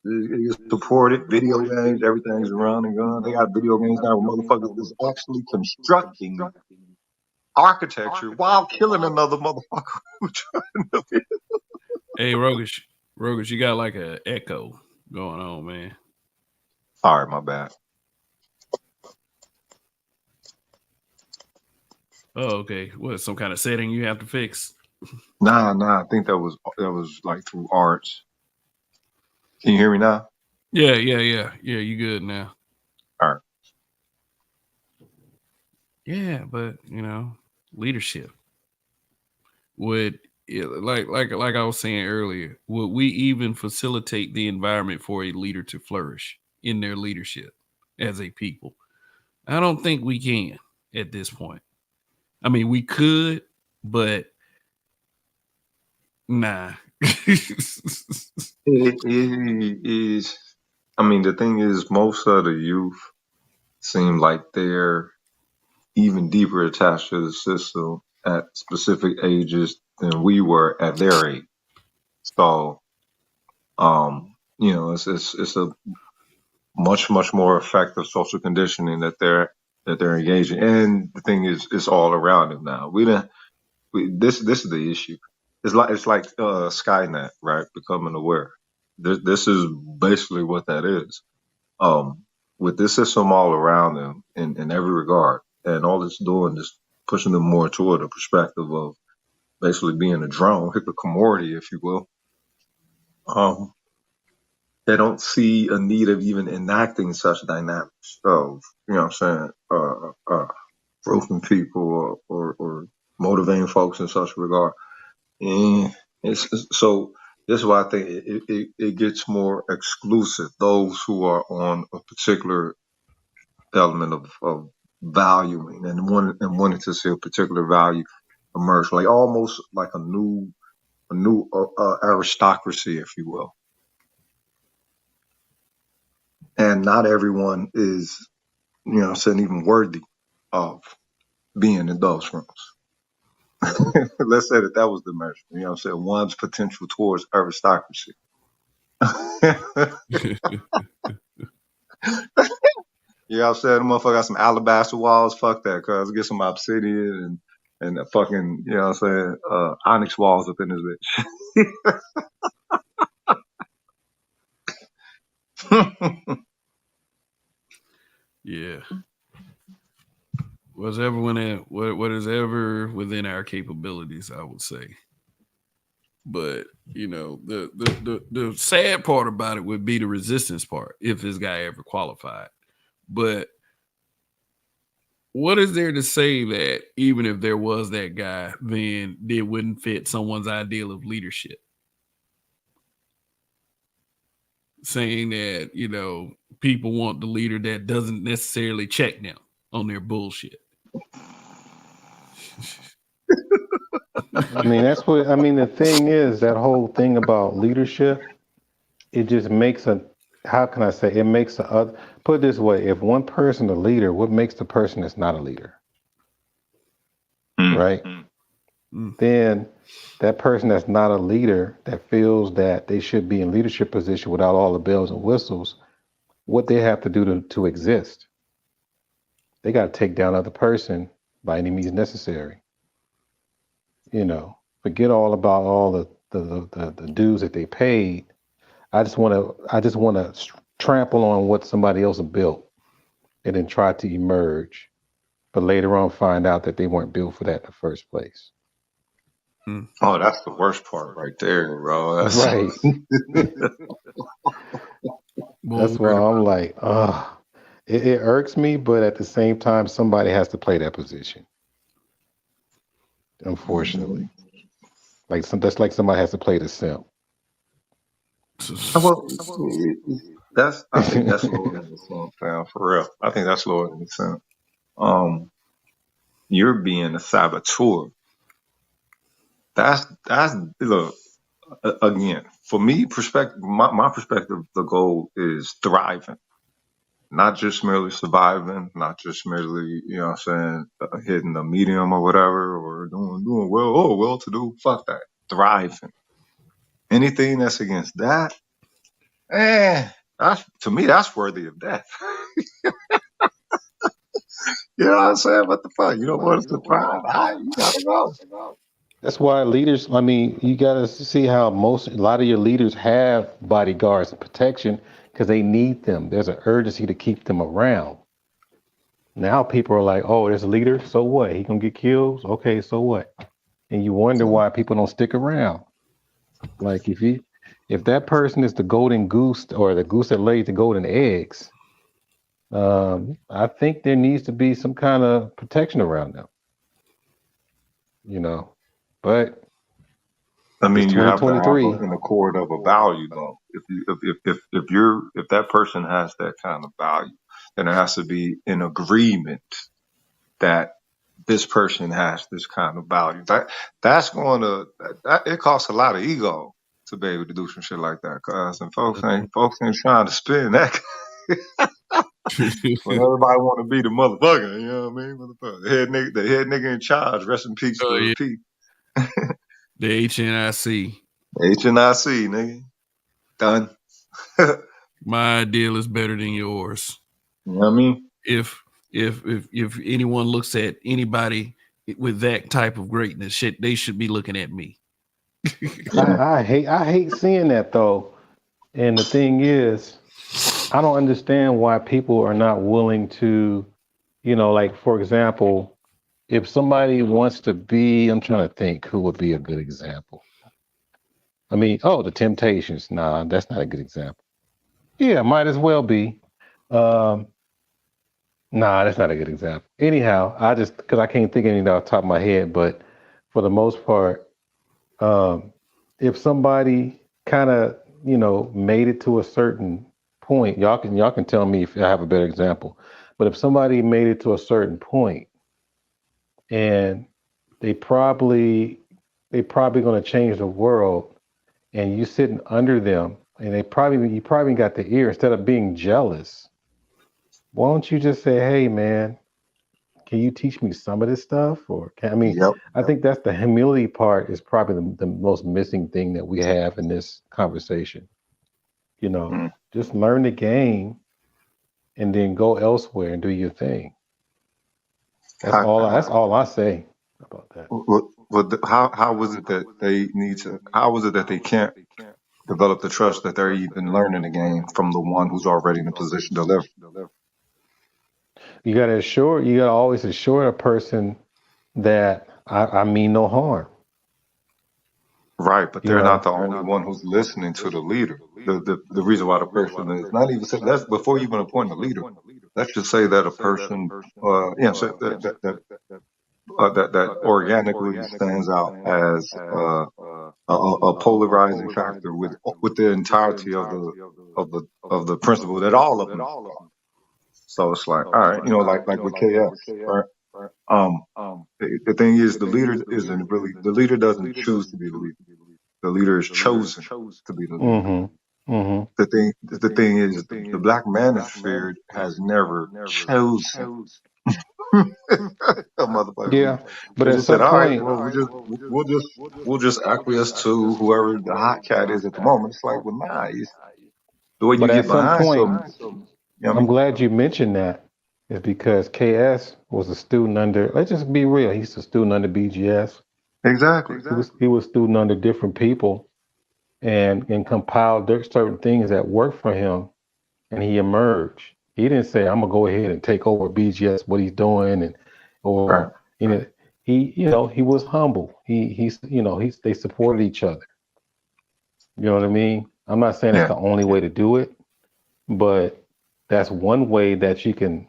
It is supported. Video games, everything's around and gun. They got video games now where motherfuckers is actually constructing architecture while killing another motherfucker. Hey, Rogish, you got like a echo going on, man. All right, my bad. Oh, okay. What, some kind of setting you have to fix? Nah. I think that was like through arts. Can you hear me now? Yeah. You good now? All right. Yeah, but leadership would like I was saying earlier. Would we even facilitate the environment for a leader to flourish in their leadership as a people? I don't think we can at this point. I mean, we could, but nah. It is. I mean, the thing is, most of the youth seem like they're even deeper attached to the system at specific ages than we were at their age. So, it's a much more effective social conditioning that they're engaging. And the thing is, it's all around them now. This is the issue. It's like Skynet, right? Becoming aware. This is basically what that is. Um, with this system all around them in every regard, and all it's doing is pushing them more toward a perspective of basically being a drone, hikikomori, if you will. Um, they don't see a need of even enacting such dynamics of, what I'm saying, roofing people or motivating folks in such regard. And so this is why I think it gets more exclusive. Those who are on a particular element of valuing and wanting to see a particular value emerge, like almost like a new aristocracy, if you will. And not everyone is, saying even worthy of being in those rooms. Let's say that was the measure. I'm saying one's potential towards aristocracy. Yeah, I'm saying the motherfucker got some alabaster walls. Fuck that, cuz get some obsidian and a fucking, what I'm saying, onyx walls up in this bitch. Yeah. Was everyone in what is ever within our capabilities, I would say. But the sad part about it would be the resistance part if this guy ever qualified. But what is there to say that even if there was that guy, then it wouldn't fit someone's ideal of leadership? Saying that, people want the leader that doesn't necessarily check them on their bullshit. I mean, that's what I mean. The thing is, that whole thing about leadership, it just makes a, how can I say, it makes a other, put it this way, if one person a leader, what makes the person that's not a leader? Mm. Right? Then that person that's not a leader, that feels that they should be in leadership position without all the bells and whistles, what they have to do to exist. They got to take down the other person by any means necessary. You know, forget all about all the dues that they paid. I just want to trample on what somebody else built and then try to emerge, but later on find out that they weren't built for that in the first place. Oh, that's the worst part right there, bro. That's Right. That's why I'm like, it irks me, but at the same time, somebody has to play that position. Unfortunately, that's like somebody has to play the simp. well, I think that's lower than the simp, fam, for real. I think that's lower than the simp. You're being a saboteur. That's look, again, for me, my perspective, the goal is thriving. Not just merely surviving, not just merely, you know what I'm saying, hitting a medium or whatever, or doing well to do. Fuck that. Thriving. Anything that's against that, to me, that's worthy of death. You know what I'm saying? What the fuck? You don't want us to thrive? You gotta go. That's why leaders, I mean, you got to see how a lot of your leaders have bodyguards and protection because they need them. There's an urgency to keep them around. Now people are like, oh, there's a leader. So what? He gonna get killed? Okay, so what? And you wonder why people don't stick around. Like if that person is the golden goose or the goose that lays the golden eggs, I think there needs to be some kind of protection around them. You know, but I mean, it's you have to have 2023. an accord of a value, though. If that person has that kind of value, then it has to be an agreement that this person has this kind of value. That's going to it costs a lot of ego to be able to do some shit like that. Cause and folks ain't trying to spin that. When everybody want to be the motherfucker, you know what I mean? Motherfucker. The head nigga in charge. Rest in peace for yeah. Pete. The HNIC. HNIC, nigga. Done. My ideal is better than yours. You know what I mean? If anyone looks at anybody with that type of greatness, shit, they should be looking at me. I hate seeing that though. And the thing is, I don't understand why people are not willing to, like for example, if somebody wants to be, I'm trying to think who would be a good example. I mean, the Temptations. Nah, that's not a good example. Yeah, might as well be. Nah, that's not a good example. Anyhow, because I can't think of anything off the top of my head, but for the most part, if somebody kind of, made it to a certain point, y'all can tell me if I have a better example. But if somebody made it to a certain point and they probably going to change the world, and you sitting under them, and you probably got the ear, instead of being jealous, why don't you just say, hey man, can you teach me some of this stuff? I think that's the humility part is probably the most missing thing that we have in this conversation. Just learn the game and then go elsewhere and do your thing. That's all I say about that. How was it that how was it that they can't develop the trust that they're even learning the game from the one who's already in a position to live? You gotta always assure a person that I mean no harm. Right, but they're not the only one who's listening to the leader. The reason why the person is not even say that's before you even appoint a leader. Let's just say that a person, that organically stands out as a polarizing factor with the entirety of the principle that all of them are. So it's like, all right, like with KF, right? Um, the thing is, the leader isn't really the leader doesn't choose to be the leader. The leader is chosen to be the leader. Mm-hmm. Mm-hmm. The thing is, the black manosphere has never chosen a motherfucker. Yeah, but They at just said, some all right, point, well, we'll just acquiesce to whoever the hot cat is at the moment. It's like, well, nah, it's the way you but get at some behind point, something. You know what I I'm mean? glad you mentioned that. Is because KS was a student under. Let's just be real. He's a student under BGS. Exactly. He was a student under different people, and compiled certain things that worked for him, and he emerged. He didn't say, "I'm gonna go ahead and take over BGS, what he's doing," and Right. or he was humble. They supported each other. You know what I mean? I'm not saying it's Yeah. the only way to do it, but that's one way that you can,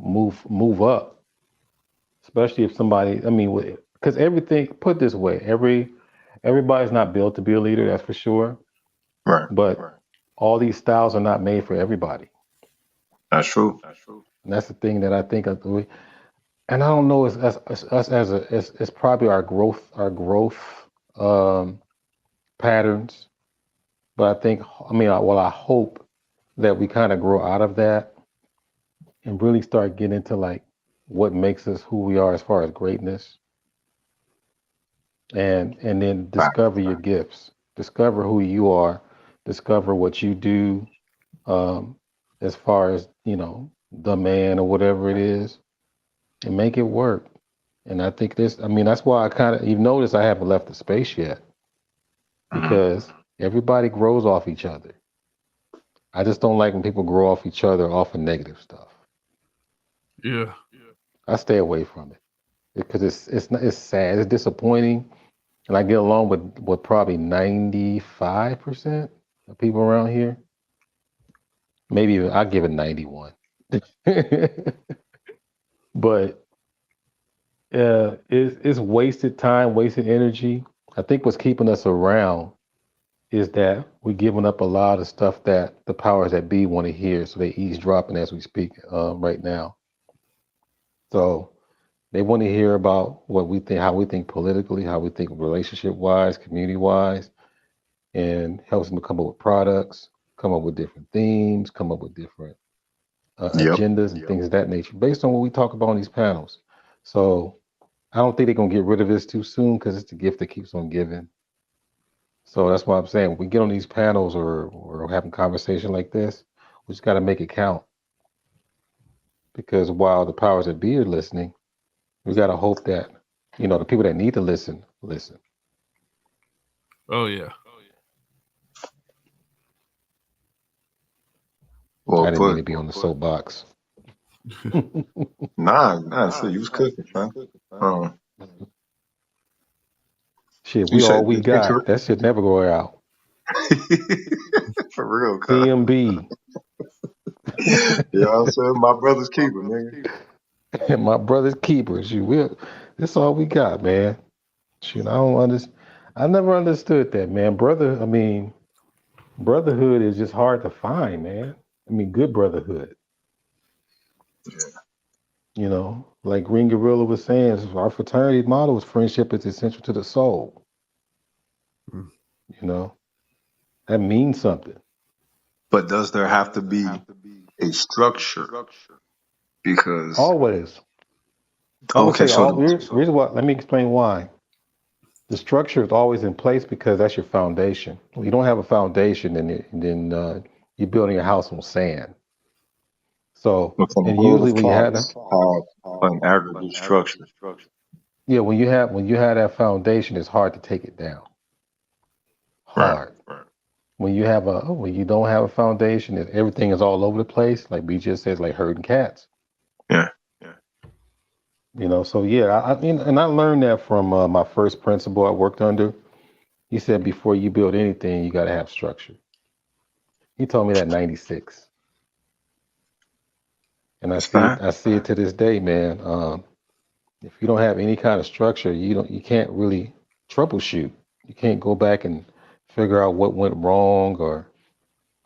move up, especially if somebody, I mean, because everything, put this way, everybody's not built to be a leader, that's for sure. Right. But all these styles are not made for everybody. That's true. And that's the thing that I think and I don't know, it's us it's probably our growth um, patterns. But I hope that we kind of grow out of that and really start getting into like what makes us who we are as far as greatness, and then Fact. discover your gifts, discover who you are, discover what you do, um, as far as the man or whatever it is, and make it work. And I think that's why I kind of, you've noticed I haven't left the space yet, Mhm. because everybody grows off each other. I just don't like when people grow off each other off of negative stuff. Yeah. I stay away from it because it's sad, it's disappointing, and I get along with probably 95% of people around here. Maybe I'll give it 91. But it's wasted time, wasted energy. I think what's keeping us around is that we're giving up a lot of stuff that the powers that be want to hear, so they eavesdropping as we speak right now. So they want to hear about what we think, how we think politically, how we think relationship wise, community wise, and helps them to come up with products, come up with different themes, come up with different Yep. agendas and things of that nature based on what we talk about on these panels. So I don't think they're gonna get rid of this too soon because it's the gift that keeps on giving. So that's why I'm saying when we get on these panels or having conversation like this, we just got to make it count, because while the powers that be are listening, we got to hope that the people that need to listen. Oh yeah. I Well didn't mean put. to be on the soapbox. Nah. So you was cooking, man. Um, Shit, you we said all we got. That shit never go out. for real, cuz. CMB. Yeah, I said my brother's keeper, nigga. And my brother's keepers. That's all we got, man. Shoot, I never understood that, man. Brotherhood is just hard to find, man. I mean, good brotherhood. Like Green Gorilla was saying, our fraternity motto is friendship is essential to the soul. Mm. You know, that means something. But does there have to be a structure? Because Always. I would okay, say so reason why, let me explain why. The structure is always in place because that's your foundation. When you don't have a foundation, then you're building a house on sand. So, can a and world usually of when you have cats have an aggregate structure? yeah, when you have that foundation, it's hard to take it down. Right. Hard. When you don't have a foundation, everything is all over the place. Like B just says, like herding cats. Yeah. So yeah, and I learned that from my first principal I worked under. He said before you build anything, you got to have structure. He told me that in '96, and I It's see it. fine. I see it to this day, man. If you don't have any kind of structure, you can't really troubleshoot. You can't go back and figure out what went wrong or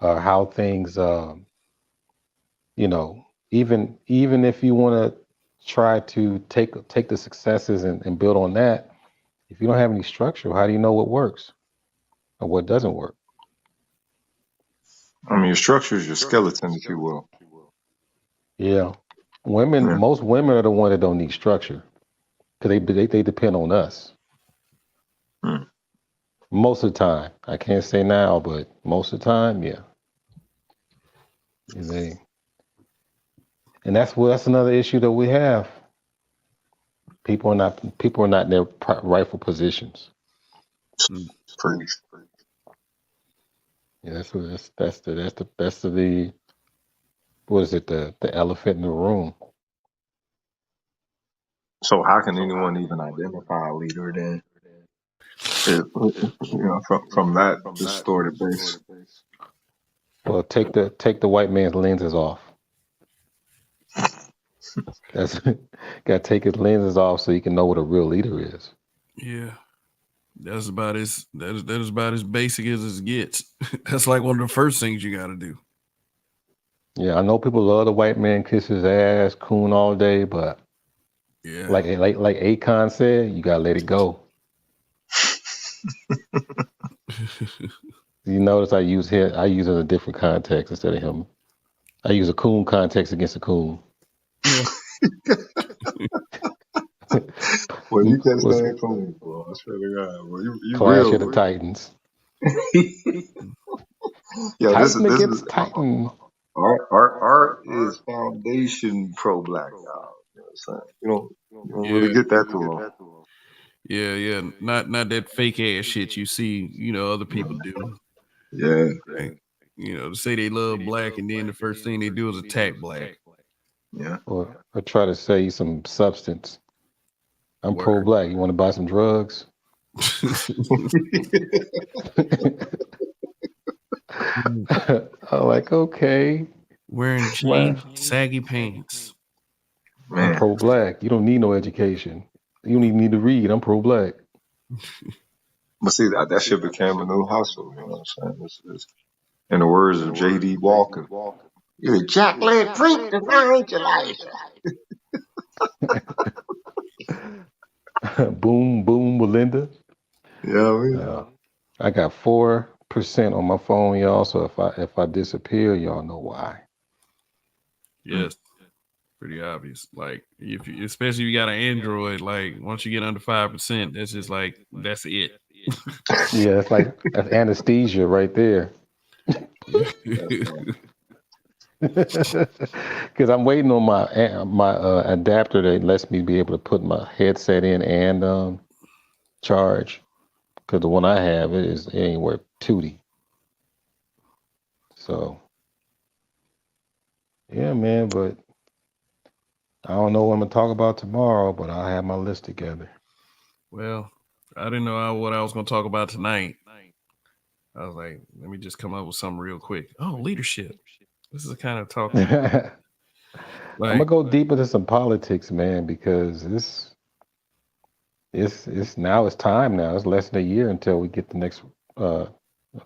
how things, you know, even if you want to try to take the successes and build on that, if you don't have any structure, how do you know what works or what doesn't work? I mean, your structure is your skeleton, if you will. Yeah, Yeah. most women are the one that don't need structure because they depend on us Hmm. most of the time. I can't say now, but most of the time, yeah. And that's another issue that we have. People are not in their rightful positions. Preach. Yeah, that's the what is it, the elephant in the room. So how can anyone even identify a leader then? If, from that distorted base. Well, take the white man's lenses off. That's got to take his lenses off so you can know what a real leader is. Yeah. That's about that is about as basic as it gets. That's like one of the first things you got to do. Yeah, I know people love the white man kiss his ass, coon all day, but Yeah. like Akon said, you gotta let it go. You notice I use it in a different context instead of him. I use a coon context against a coon. Yeah. Well, you can't stand cool, bro. I swear to God. Well, you Clash real. of the Titans. Yo, Titan this against is Titan. art is foundation pro black, y'all. You know what I'm saying? You don't really get that too long. Yeah, yeah. Not that fake ass shit you see, other people do. Yeah. Right. To say they love black and then the first thing they do is attack black. Yeah. Or try to sell you some substance. I'm Word. pro-black. You want to buy some drugs? I'm like, okay. Wearing jeans, saggy pants. I'm Man. pro-black. You don't need no education. You don't even need to read. I'm pro-black. But see, that shit became a new hustle. You know what I'm saying? It's, in the words of J.D. Walker, you're a jack-leg freak that I ain't your life. Boom, boom, Melinda. Yeah, I mean. I got 4% on my phone, y'all. So if I disappear, y'all know why. Yes. Pretty obvious. Like especially if you got an Android, like once you get under 5%, that's just like that's it. Yeah, that's anesthesia right there. Because I'm waiting on my adapter that lets me be able to put my headset in and charge. Because the one I have it ain't worth tootie. So yeah, man. But I don't know what I'm gonna talk about tomorrow, but I'll have my list together. Well, I didn't know what I was going to talk about tonight. I was like, let me just come up with something real quick. Oh, leadership. This is the kind of talk. I'm gonna go deep into some politics, man, because it's now it's time now. It's less than a year until we get the next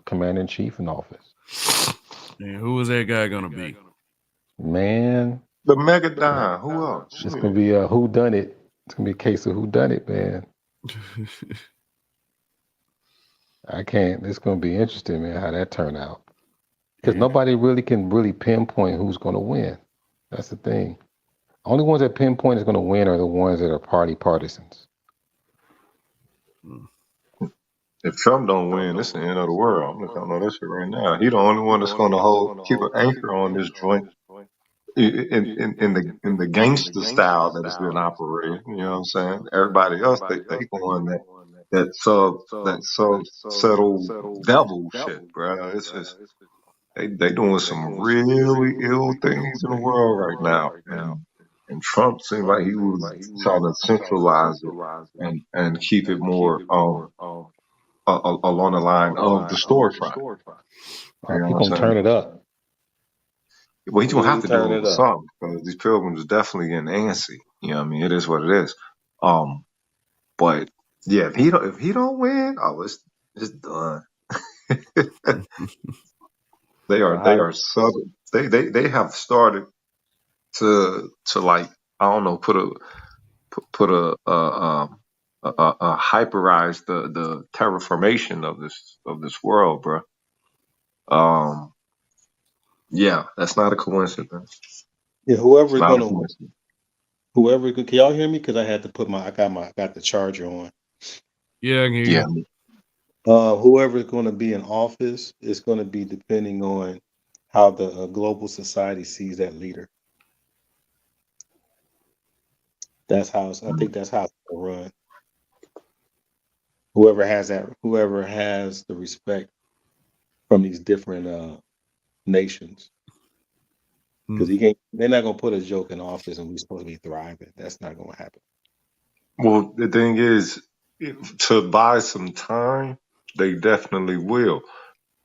commander in chief in office. And who is that guy gonna be? Man, the Mega Don. Who else? It's gonna be a who done it. It's gonna be a case of who done it, man. I can't. It's gonna be interesting, man, how that turn out. Because nobody really can pinpoint who's gonna win. That's the thing. Only ones that pinpoint is gonna win are the ones that are party partisans. If Trump don't win, it's the end of the world. I'm looking at this shit right now. He the only one that's gonna keep an anchor on this joint in the gangster style that it's been operating. You know what I'm saying? Everybody else they going that subtle devil shit, bro. It's just they doing some really ill things in the world right now, and Trump seemed like he was trying to centralize it and keep it more along the line of the storefront. You know He what I'm gonna saying? turn it up. Well, he's gonna have to do a little something because these pilgrims are definitely getting antsy. You know what I mean? It is what it is. But Yeah, if he don't win, oh, it's done. Well, They how are southern. They have started to like, I don't know, put a hyperize the terraformation of this world, bro. Um, yeah, that's not a coincidence. yeah, It's whoever's not a gonna coincidence. can y'all hear me? Because I got the charger on. Yeah, I can hear Yeah, you. Whoever's going to be in office is going to be depending on how the global society sees that leader. I think that's how it's going to run. Whoever has the respect from these different nations, because Mm. they're not going to put a joke in office and we're supposed to be thriving. That's not going to happen. well, the thing is, to buy some time, they definitely will.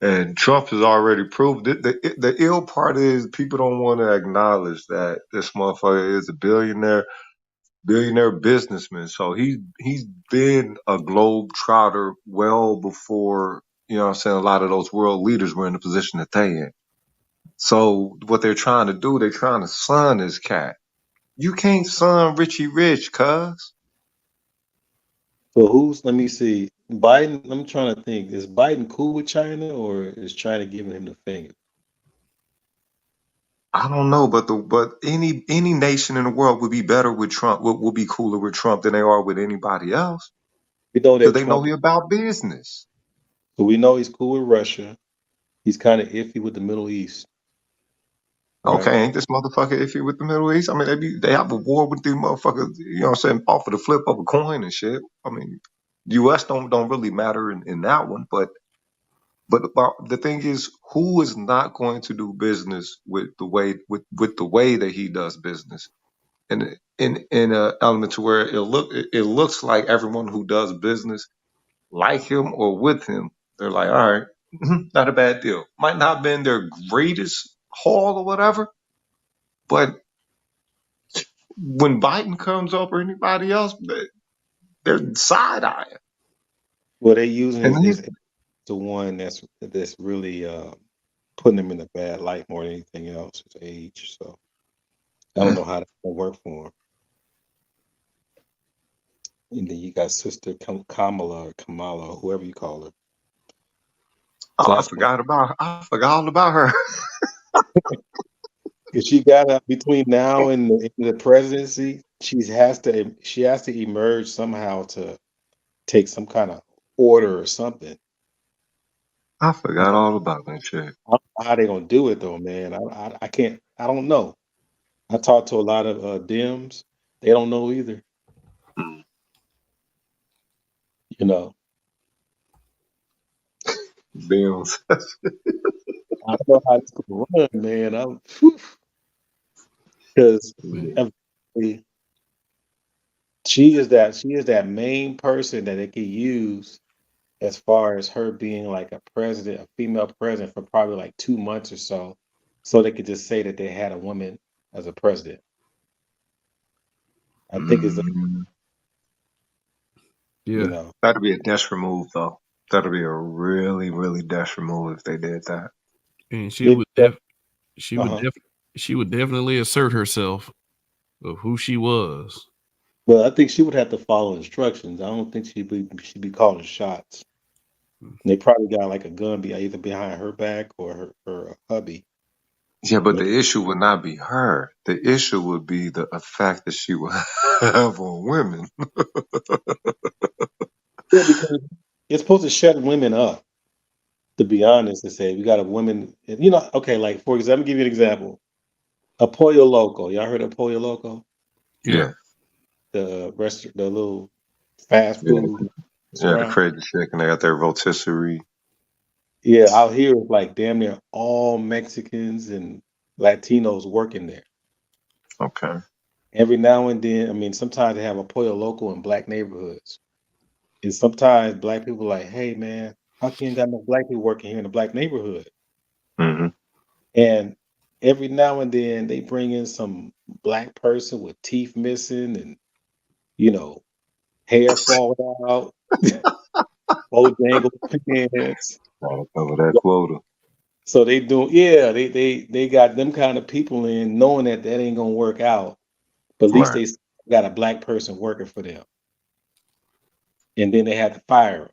And Trump has already proved it. The ill part is people don't want to acknowledge that this motherfucker is a billionaire businessman. So he's been a globe trotter well before, you know what I'm saying, a lot of those world leaders were in the position that they in. So what they're trying to do, they're trying to son this cat. You can't son Richie Rich, cuz. So let me see, Biden, I'm trying to think, is Biden cool with China or is China giving him the finger? I don't know, but any nation in the world would be better with Trump, would be cooler with Trump than they are with anybody else. We know Because that they know Trump, he about business. so we know he's cool with Russia. He's kind of iffy with the Middle East, right? Okay, ain't this motherfucker iffy with the Middle East? I mean, they have a war with these motherfuckers, you know what I'm saying, off of the flip of a coin and shit. I mean, US don't really matter in that one, but the thing is, who is not going to do business with the way that he does business? And in a element to where it looks like everyone who does business like him or with him, they're like, all right, not a bad deal. Might not have been their greatest haul or whatever, but when Biden comes up or anybody else, they're side eyeing. Well, they using And his the one that's really putting him in a bad light more than anything else. His age, so I don't know how that's gonna work for him. And then you got Sister Kamala or Kamala, or whoever you call her. oh, That's I forgot all about her. because she got up between now and the presidency. She has to emerge somehow to take some kind of order or something. I I forgot all about that shit. don't know how they gonna do it though, man. I can't. I don't know. I talked to a lot of Dems. They don't know either. Mm. You know, Bills. I don't know how it's gonna run, man. Because she is that main person that they could use as far as her being like a president, a female president for probably like 2 months or so they could just say that they had a woman as a president. I think it's Mm. you Yeah, know That'd be a desperate move, though. That'd be a really, really desperate move if they did that. and it. she Uh would huh. she would definitely assert herself of who she was. Well, I think she would have to follow instructions. I don't think she'd be calling shots. They probably got like a gun either behind her back or her hubby. Yeah, but And the issue would not be her. The issue would be the effect that she would have on women. yeah, because it's supposed to shut women up. To be honest, to say we got a woman, okay, like for example, give you an example. A Pollo Loco. Y'all heard of Pollo Loco? Yeah, Yeah, The little fast yeah, food yeah. The restaurant. crazy chicken. They got their rotisserie. Yeah, out here it's like damn near all Mexicans and Latinos working there. Okay. Every now and then, I mean, sometimes they have a Pollo Loco in black neighborhoods. And sometimes black people like, hey man, how come you ain't got no black people working here in the black neighborhood? Hmm. And every now and then they bring in some black person with teeth missing and, you know, hair falling out, Bojangle pants. Gotta cover that quota. So they do, yeah, they got them kind of people in, knowing that that ain't gonna work out. But at least Right. they got a black person working for them, and then they had to fire him.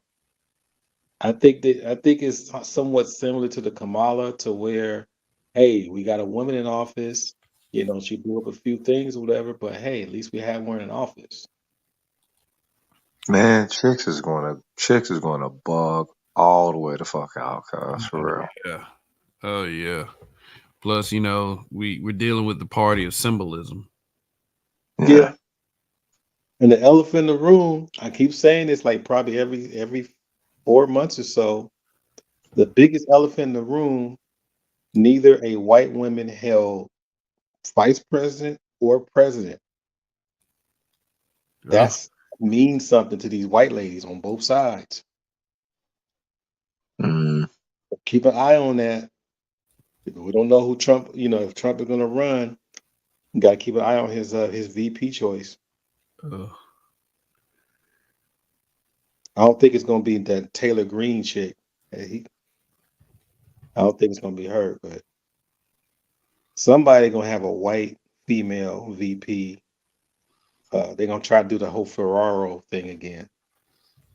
I think it's somewhat similar to the Kamala, to where, hey, we got a woman in office. You know, she blew up a few things or whatever, but hey, at least we have one in office. Man, chicks is gonna bug all the way the fuck out, cuz for real. Yeah. Oh yeah. Plus, we're dealing with the party of symbolism. Yeah. And the elephant in the room, I keep saying this like probably every 4 months or so. The biggest elephant in the room, neither a white woman held vice president or president. Ugh. That's means something to these white ladies on both sides. Mm. Keep an eye on that. We don't know who Trump, if Trump is gonna run, you gotta keep an eye on his VP choice. Ugh. I don't think it's gonna be that Taylor Green chick. I don't think it's gonna be her, but somebody gonna have a white female VP. They're gonna try to do the whole Ferraro thing again.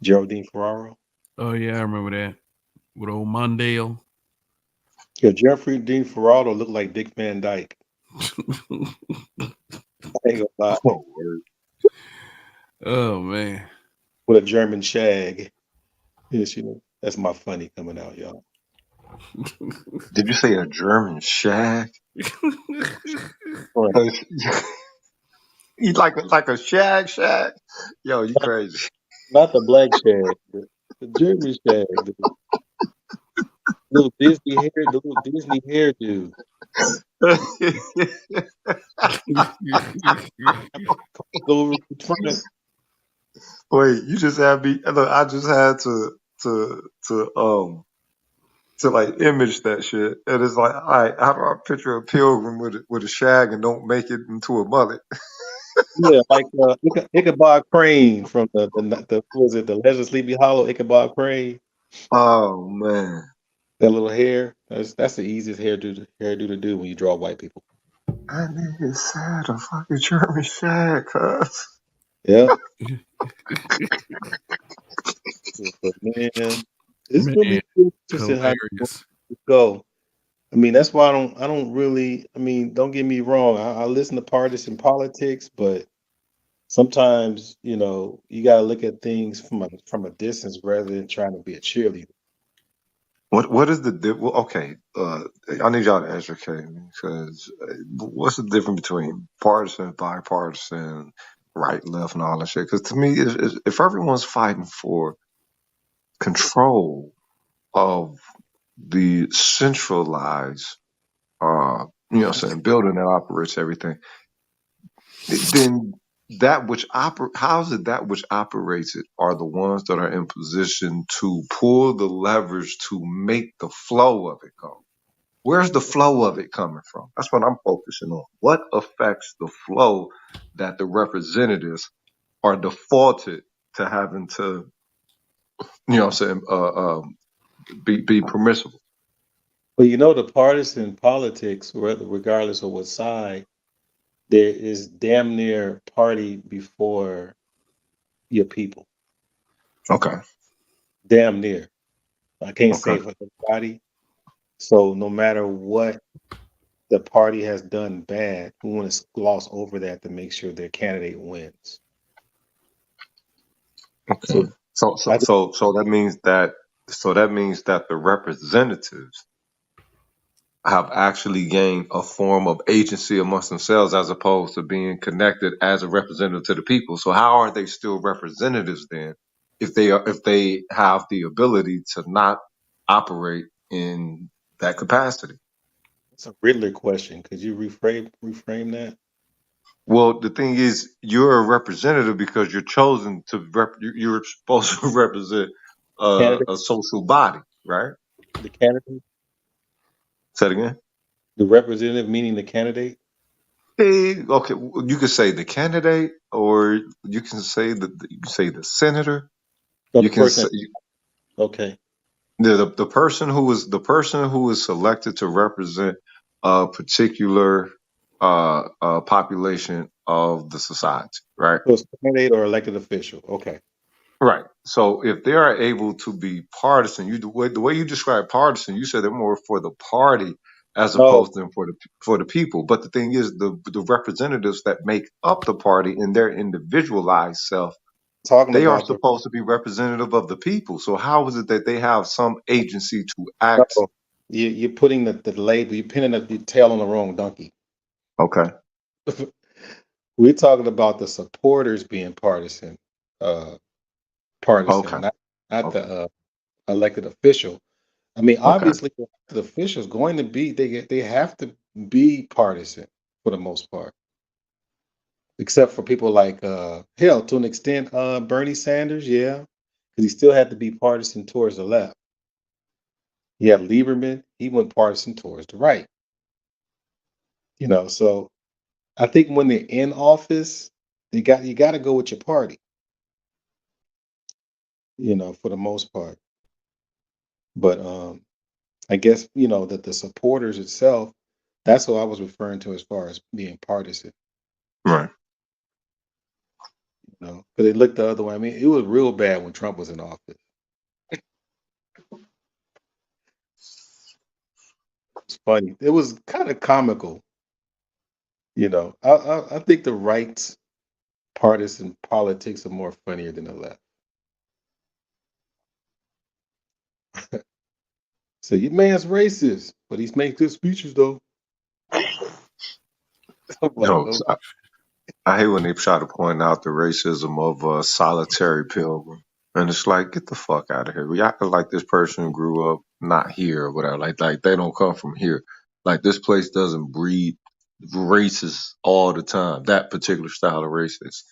Geraldine Ferraro. Oh yeah, I remember that. With old Mondale. Yeah, Jeffrey Dean Ferraro looked like Dick Van Dyke. I ain't gonna lie. Oh, word. Oh man. With a German shag. Yes, that's my funny coming out, y'all. Did you say a German shag? Right. You like a shag? Yo, you crazy. Not the black shag, the German shag, the little Disney hairdo. Go over the front. Wait, you just had me. Look, I just had to like image that shit, and it's like, all right, how do I picture a pilgrim with a shag and don't make it into a mullet? Yeah, like Ichabod Crane from the what was it, the Legend of Sleepy Hollow? Ichabod Crane, Oh man, that little hair. That's the easiest hairdo to do when you draw white people. I nigga said a fucking German shag, cuz. Yeah. But man, it's gonna be interesting how Hilarious. it go. I mean, that's why I don't really. I mean, don't get me wrong. I listen to partisan politics, but sometimes you got to look at things from a distance rather than trying to be a cheerleader. What is the well, okay? I need y'all to educate me because what's the difference between partisan, bipartisan, right, left, and all that shit? Because to me, if everyone's fighting for control of the centralized, building that operates everything, then how is it that which operates it are the ones that are in position to pull the leverage to make the flow of it go? Where's the flow of it coming from? That's what I'm focusing on. What affects the flow that the representatives are defaulted to having to, be permissible? But the partisan politics, regardless of what side, there is damn near party before your people. Okay. Damn near. I can't say Okay. for everybody. So no matter what the party has done bad, we want to gloss over that to make sure their candidate wins. Okay. So that means that the representatives have actually gained a form of agency amongst themselves as opposed to being connected as a representative to the people. So how are they still representatives then if they have the ability to not operate in that capacity? It's a Riddler question. Could you reframe that? Well, the thing is, you're a representative because you're chosen to you're supposed to represent Candidate, a social body, right? the candidate, Say it again. the representative meaning the candidate. Okay, you could say the candidate, or you can say the senator. No, You the can person. say Okay. the person who is selected to represent a particular population of the society, right? So it's a candidate or elected official. Okay. Right. So if they are able to be partisan, the way you describe partisan, you said they're more for the party as No, opposed to for the people. But the thing is, the representatives that make up the party in their individualized self, talking they are about the. supposed to be representative of the people. So how is it that they have some agency to No, act? you're putting the label. You're pinning the tail on the wrong donkey. Okay. We're talking about the supporters being partisan, uh, Okay. not Okay. the elected official. I mean, Okay. obviously, the elected officials going to be they have to be partisan for the most part, except for people like hell to an extent, Bernie Sanders, yeah, because he still had to be partisan towards the left. You have Lieberman, he went partisan towards the right. So I think when they're in office, you got to go with your party. For the most part. But I guess that the supporters itself, that's what I was referring to as far as being partisan. Right. Because they looked the other way. I mean, it was real bad when Trump was in office. It's funny. It was kind of comical. I think the right's partisan politics are more funnier than the left. So your man's racist, but he's making good speeches though. I'm like, No, oh, I hate when they try to point out the racism of a solitary pilgrim. And it's like, get the fuck out of here. We acting like this person grew up not here or whatever. Like they don't come from here. Like this place doesn't breed racists all the time. That particular style of racist.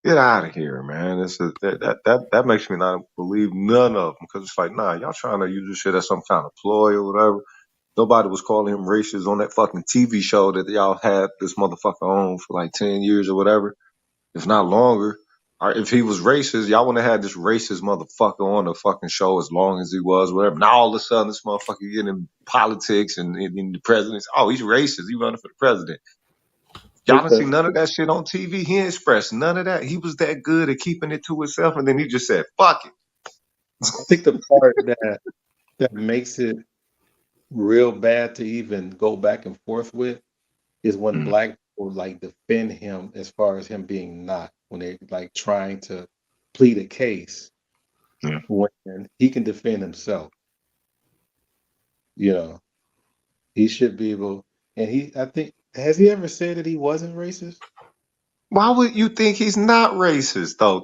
Get out of here, man. That makes me not believe none of them because it's like, nah, y'all trying to use this shit as some kind of ploy or whatever. Nobody was calling him racist on that fucking TV show that y'all had this motherfucker on for like 10 years or whatever, if not longer. Or if he was racist, y'all wouldn't have had this racist motherfucker on the fucking show as long as he was, whatever. Now all of a sudden this motherfucker getting in politics and in the presidency. Oh, he's racist. He running for the president. Y'all don't see because none of that shit on TV. He ain't expressed none of that. He was that good at keeping it to himself, and then he just said, fuck it. I think the part that makes it real bad to even go back and forth with is when Mm, black people like defend him as far as him being not when they like trying to plead a case yeah. when he can defend himself. You know, he should be able. And I think, has he ever said that he wasn't racist? Why would you think he's not racist though?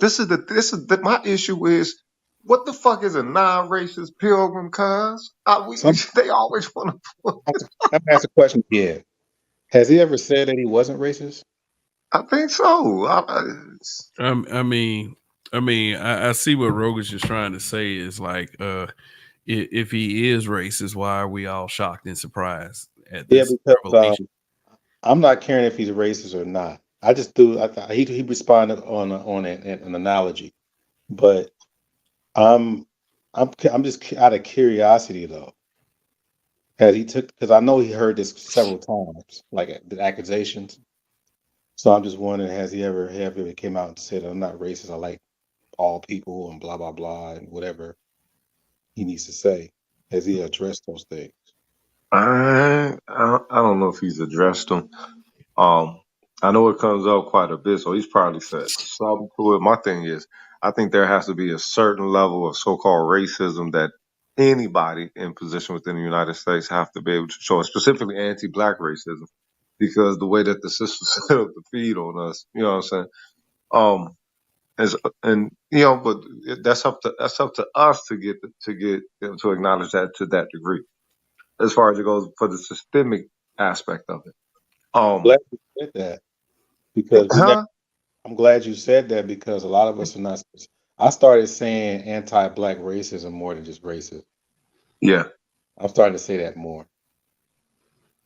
My issue is what the fuck is a non-racist pilgrim? Cause Some they always want to. I'm gonna ask a question again. Has he ever said that he wasn't racist? I think so. I mean, I see what Rogish is trying to say is like, if he is racist, why are we all shocked and surprised at Yeah, this because revelation? I'm not caring if he's racist or not. I just threw. I thought he responded on an analogy, but I'm I'm just out of curiosity though. Has he took because I know he heard this several times, like the accusations. So I'm just wondering, has he ever came out and said, "I'm not racist. I like all people and blah blah blah and whatever he needs to say." Has he addressed those things? I don't know if he's addressed them. Um, I know it comes up quite a bit, so he's probably said something to it. My thing is, I think there has to be a certain level of so-called racism that anybody in position within the United States have to be able to show, and specifically anti-black racism, because the way that the system set up to feed on us, you know what I'm saying? Um, as, and but that's up to us to get them to acknowledge that to that degree, as far as it goes for the systemic aspect of it. I'm Um, glad you said that because we never. huh? I'm glad you said that because a lot of us are not. I started saying anti-black racism more than just racist. Yeah. I'm starting to say that more.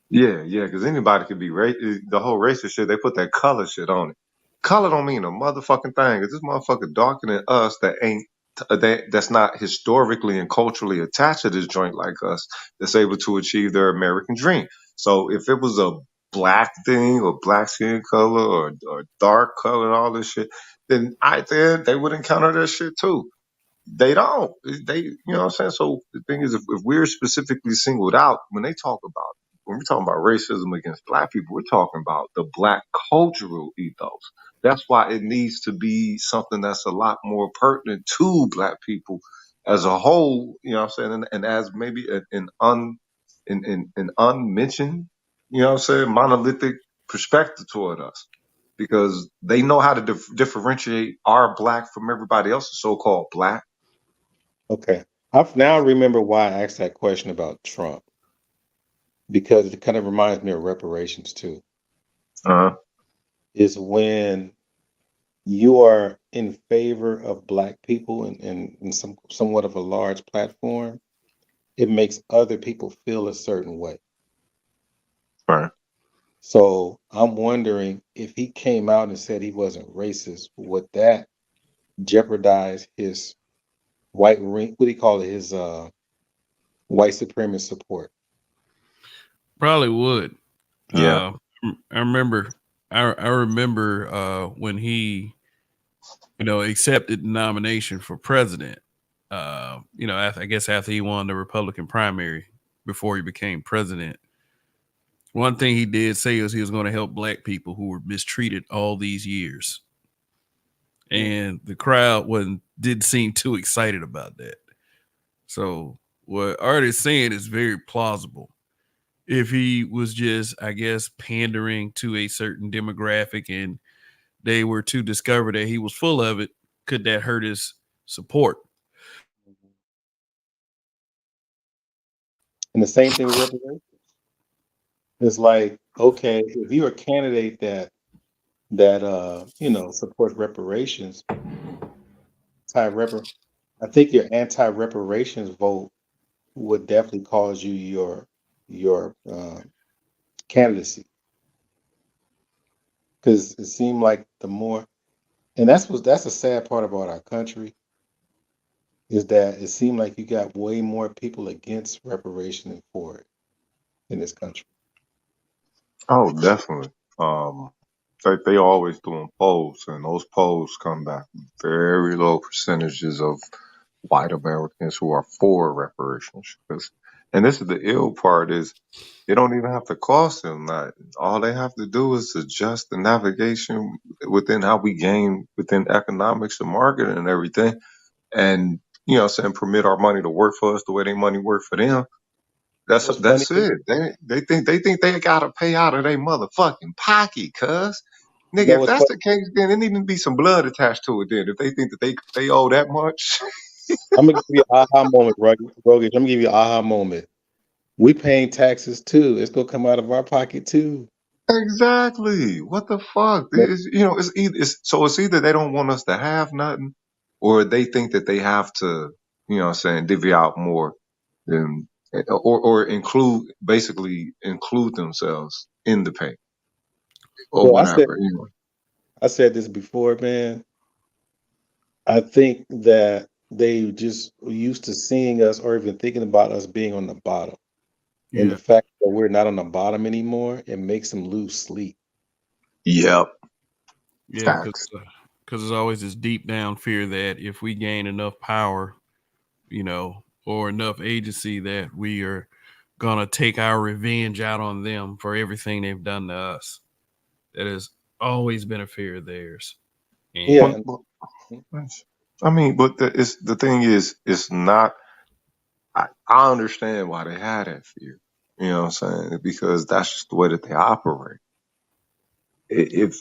Yeah, because anybody could be the whole racist shit. They put that color shit on it. Color don't mean a motherfucking thing. Is this motherfucker darker than us that ain't that's not historically and culturally attached to this joint like us, that's able to achieve their American dream. So if it was a black thing or black skin color or dark color and all this shit, then they would encounter that shit too. They don't. You know what I'm saying? So the thing is, if we're specifically singled out, when we're talking about racism against black people, we're talking about the black cultural ethos. That's why it needs to be something that's a lot more pertinent to black people as a whole, you know what I'm saying? And as maybe an unmentioned, you know what I'm saying, monolithic perspective toward us. Because they know how to differentiate our black from everybody else's so-called black. Okay. I've now remember why I asked that question about Trump, because it kind of reminds me of reparations too. Uh-huh. Is when you are in favor of black people and somewhat of a large platform, it makes other people feel a certain way. Right. So I'm wondering if he came out and said he wasn't racist, would that jeopardize his white ring? What do you call it? His white supremacist support. Probably would. Yeah. I remember. I remember when he, accepted the nomination for president. I guess after he won the Republican primary, before he became president, one thing he did say was he was going to help black people who were mistreated all these years, and the crowd didn't seem too excited about that. So what Art is saying is very plausible. If he was just, I guess, pandering to a certain demographic and they were to discover that he was full of it, could that hurt his support? And the same thing with reparations. It's like, okay, if you're a candidate that supports reparations, I think your anti-reparations vote would definitely cause you your candidacy, because it seemed like the more, and that's a sad part about our country, is that it seemed like you got way more people against reparation than for it in this country. Oh, definitely. Um, they always doing polls, and those polls come back very low percentages of white Americans who are for reparations. And this is the ill part is it don't even have to cost them nothing. All they have to do is adjust the navigation within how we gain within economics and marketing and everything, and you know, what I'm saying permit our money to work for us the way they money work for them. What's funny That's it. They gotta pay out of their motherfucking pocket, cuz. you Nigga, know if what's that's funny? the case, then it need to be some blood attached to it then. If they think that they owe that much. I'm gonna give you an aha moment, Rogan. I'm gonna give you an aha moment. We paying taxes too. It's gonna come out of our pocket too. Exactly. What the fuck? Yep. It's either they don't want us to have nothing or they think that they have to, you know what I'm saying, divvy out more than or basically include themselves in the pay or Well, whatever, you know. I said this before, man. I think that they just used to seeing us or even thinking about us being on the bottom. And the Yeah, fact that we're not on the bottom anymore, it makes them lose sleep. Yep. yeah, Facts. because there's always this deep down fear that if we gain enough power, or enough agency, that we are gonna take our revenge out on them for everything they've done to us. That has always been a fear of theirs. Yeah. And Well, I mean, but the thing is, it's not. I understand why they had that fear. You know what I'm saying? Because that's just the way that they operate. If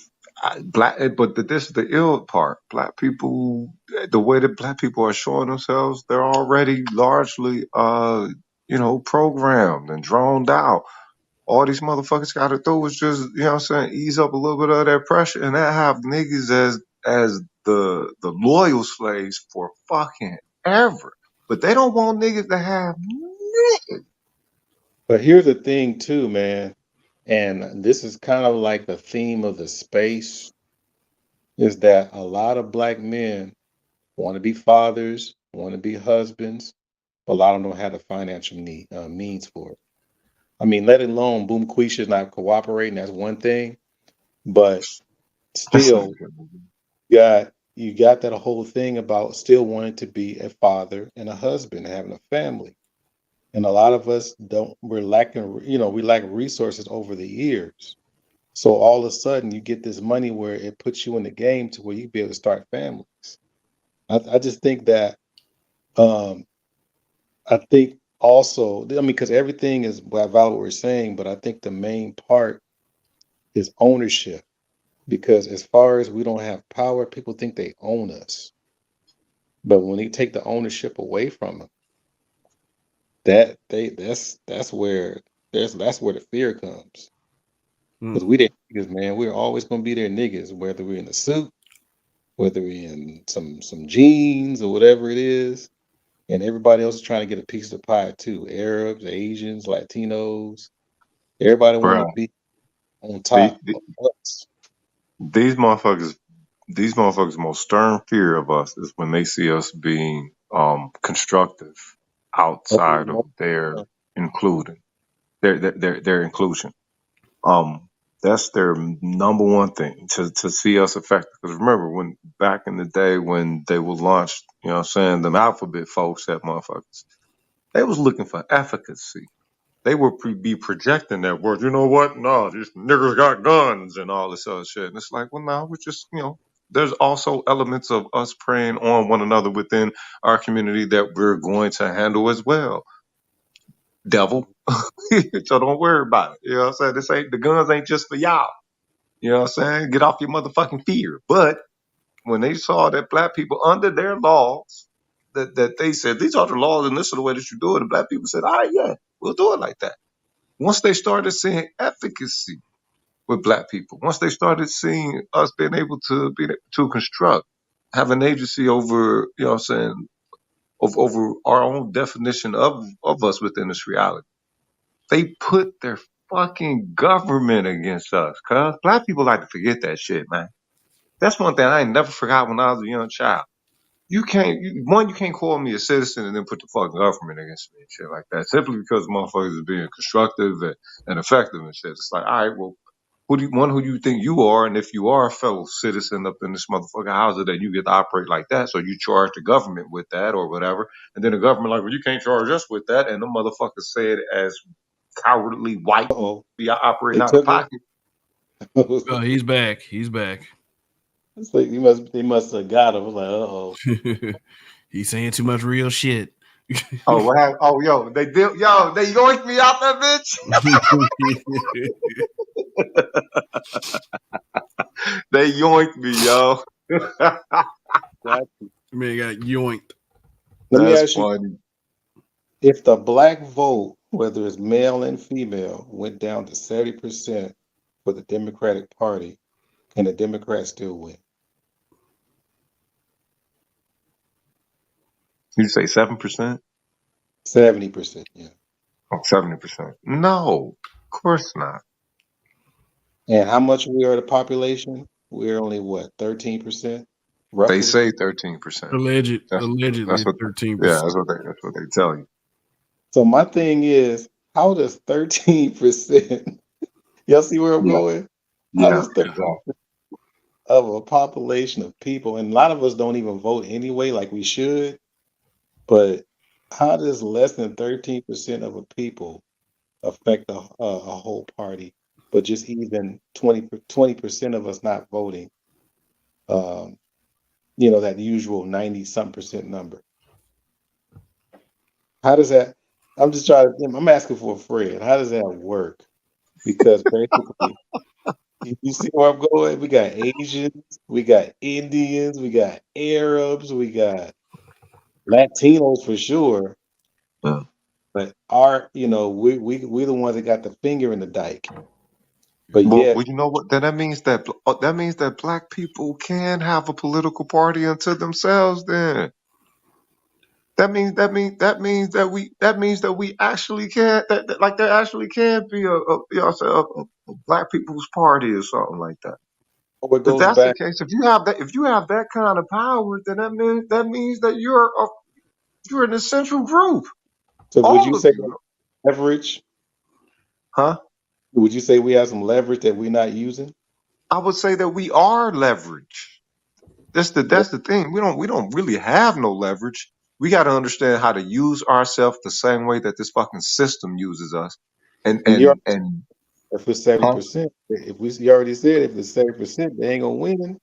but this is the ill part. Black people, the way that black people are showing themselves, they're already largely, programmed and droned out. All these motherfuckers got to do is just, you know what I'm saying, ease up a little bit of that pressure, and that have niggas as the loyal slaves for fucking ever. But they don't want niggas to have niggas. But here's the thing, too, man, and this is kind of like the theme of the space, is that a lot of black men want to be fathers, want to be husbands, but a lot of them don't have the financial means for it. I mean, let alone Boom Quisha's not cooperating. That's one thing, but That's not still, good. you got that whole thing about still wanting to be a father and a husband, and having a family. And a lot of us don't. We're lacking. We lack resources over the years. So all of a sudden, you get this money where it puts you in the game to where you be able to start families. I just think that. Um, I think also, I mean, because everything is valid what we're saying, but I think the main part is ownership. Because as far as we don't have power, people think they own us. But when they take the ownership away from them, that's where that's where the fear comes. Because Mm. we didn't niggas, man. We're always gonna be their niggas, whether we're in a suit, whether we're in some jeans or whatever it is. And everybody else is trying to get a piece of the pie too. Arabs, Asians, Latinos. Everybody want to Bruh, be on these, top of us. these motherfuckers, these motherfuckers' most stern fear of us is when they see us being constructive outside of Oh, their including their inclusion. Um, that's their number one thing to see us effective. Because remember, when back in the day when they were launched, you know what I'm saying, them alphabet folks, that motherfuckers, they was looking for efficacy. They would be projecting that word. You know what? No, these niggers got guns and all this other shit. And it's like, well, no, we're just, there's also elements of us preying on one another within our community that we're going to handle as well. Devil. So don't worry about it. You know what I'm saying? The guns ain't just for y'all. You know what I'm saying? Get off your motherfucking fear. But when they saw that black people under their laws, that they said, these are the laws and this is the way that you do it, the black people said, all right, yeah, we'll do it like that. Once they started seeing efficacy with black people, once they started seeing us being able to construct, have an agency over, you know what I'm saying, over our own definition of us within this reality, they put their fucking government against us. Cause black people like to forget that shit, man. That's one thing I ain't never forgot when I was a young child. You can't call me a citizen and then put the fucking government against me and shit like that. Simply because motherfuckers is being constructive and effective and shit. It's like, all right, well, who do you think you are? And if you are a fellow citizen up in this motherfucker, how's it that you get to operate like that? So you charge the government with that or whatever. And then the government like, well, you can't charge us with that. And the motherfuckers say it as cowardly white oh, be operating they out of took it. pocket. Oh, he's back. He's back. It's like they must have got him. I was like, uh-oh. He's saying too much real shit. Oh, what happened? Oh, they yoinked me out that bitch. They yoinked me, yo. Man got yoinked. Let me That's ask you, funny. if the black vote, whether it's male and female, went down to 70% for the Democratic Party, can the Democrats still win? You say 7%? 70%, yeah. Oh, 70%. No, of course not. And how much we are the population? We're only what, 13%, They roughly? say 13%. That's Allegedly that's what. Yeah, 13%. that's what they tell you. So my thing is, how does 13%, y'all see where I'm Yeah, going? How yeah, does 30 exactly. of a population of people, and a lot of us don't even vote anyway, like we should, but how does less than 13% of a people affect a whole party? But just even 20% of us not voting, um, that usual 90 some percent number. How does that? I'm asking for a friend. How does that work? Because basically, you see where I'm going? We got Asians, we got Indians, we got Arabs, we got Latinos for sure. Yeah. But we the ones that got the finger in the dike. But Well, yet, you know what? Then that means that black people can have a political party unto themselves. Then that we actually can like there actually can be a black people's party or something like that. Well, it If goes that's the back. case, if you have that kind of power, then that means that you're an essential group. So would you All of say you, leverage? huh? Would you say we have some leverage that we're not using? I would say that we are leverage. That's the thing. We don't really have no leverage. We got to understand how to use ourselves the same way that this fucking system uses us. And And you if it's huh? 70%, if we you already said if it's 70%, they ain't gonna win.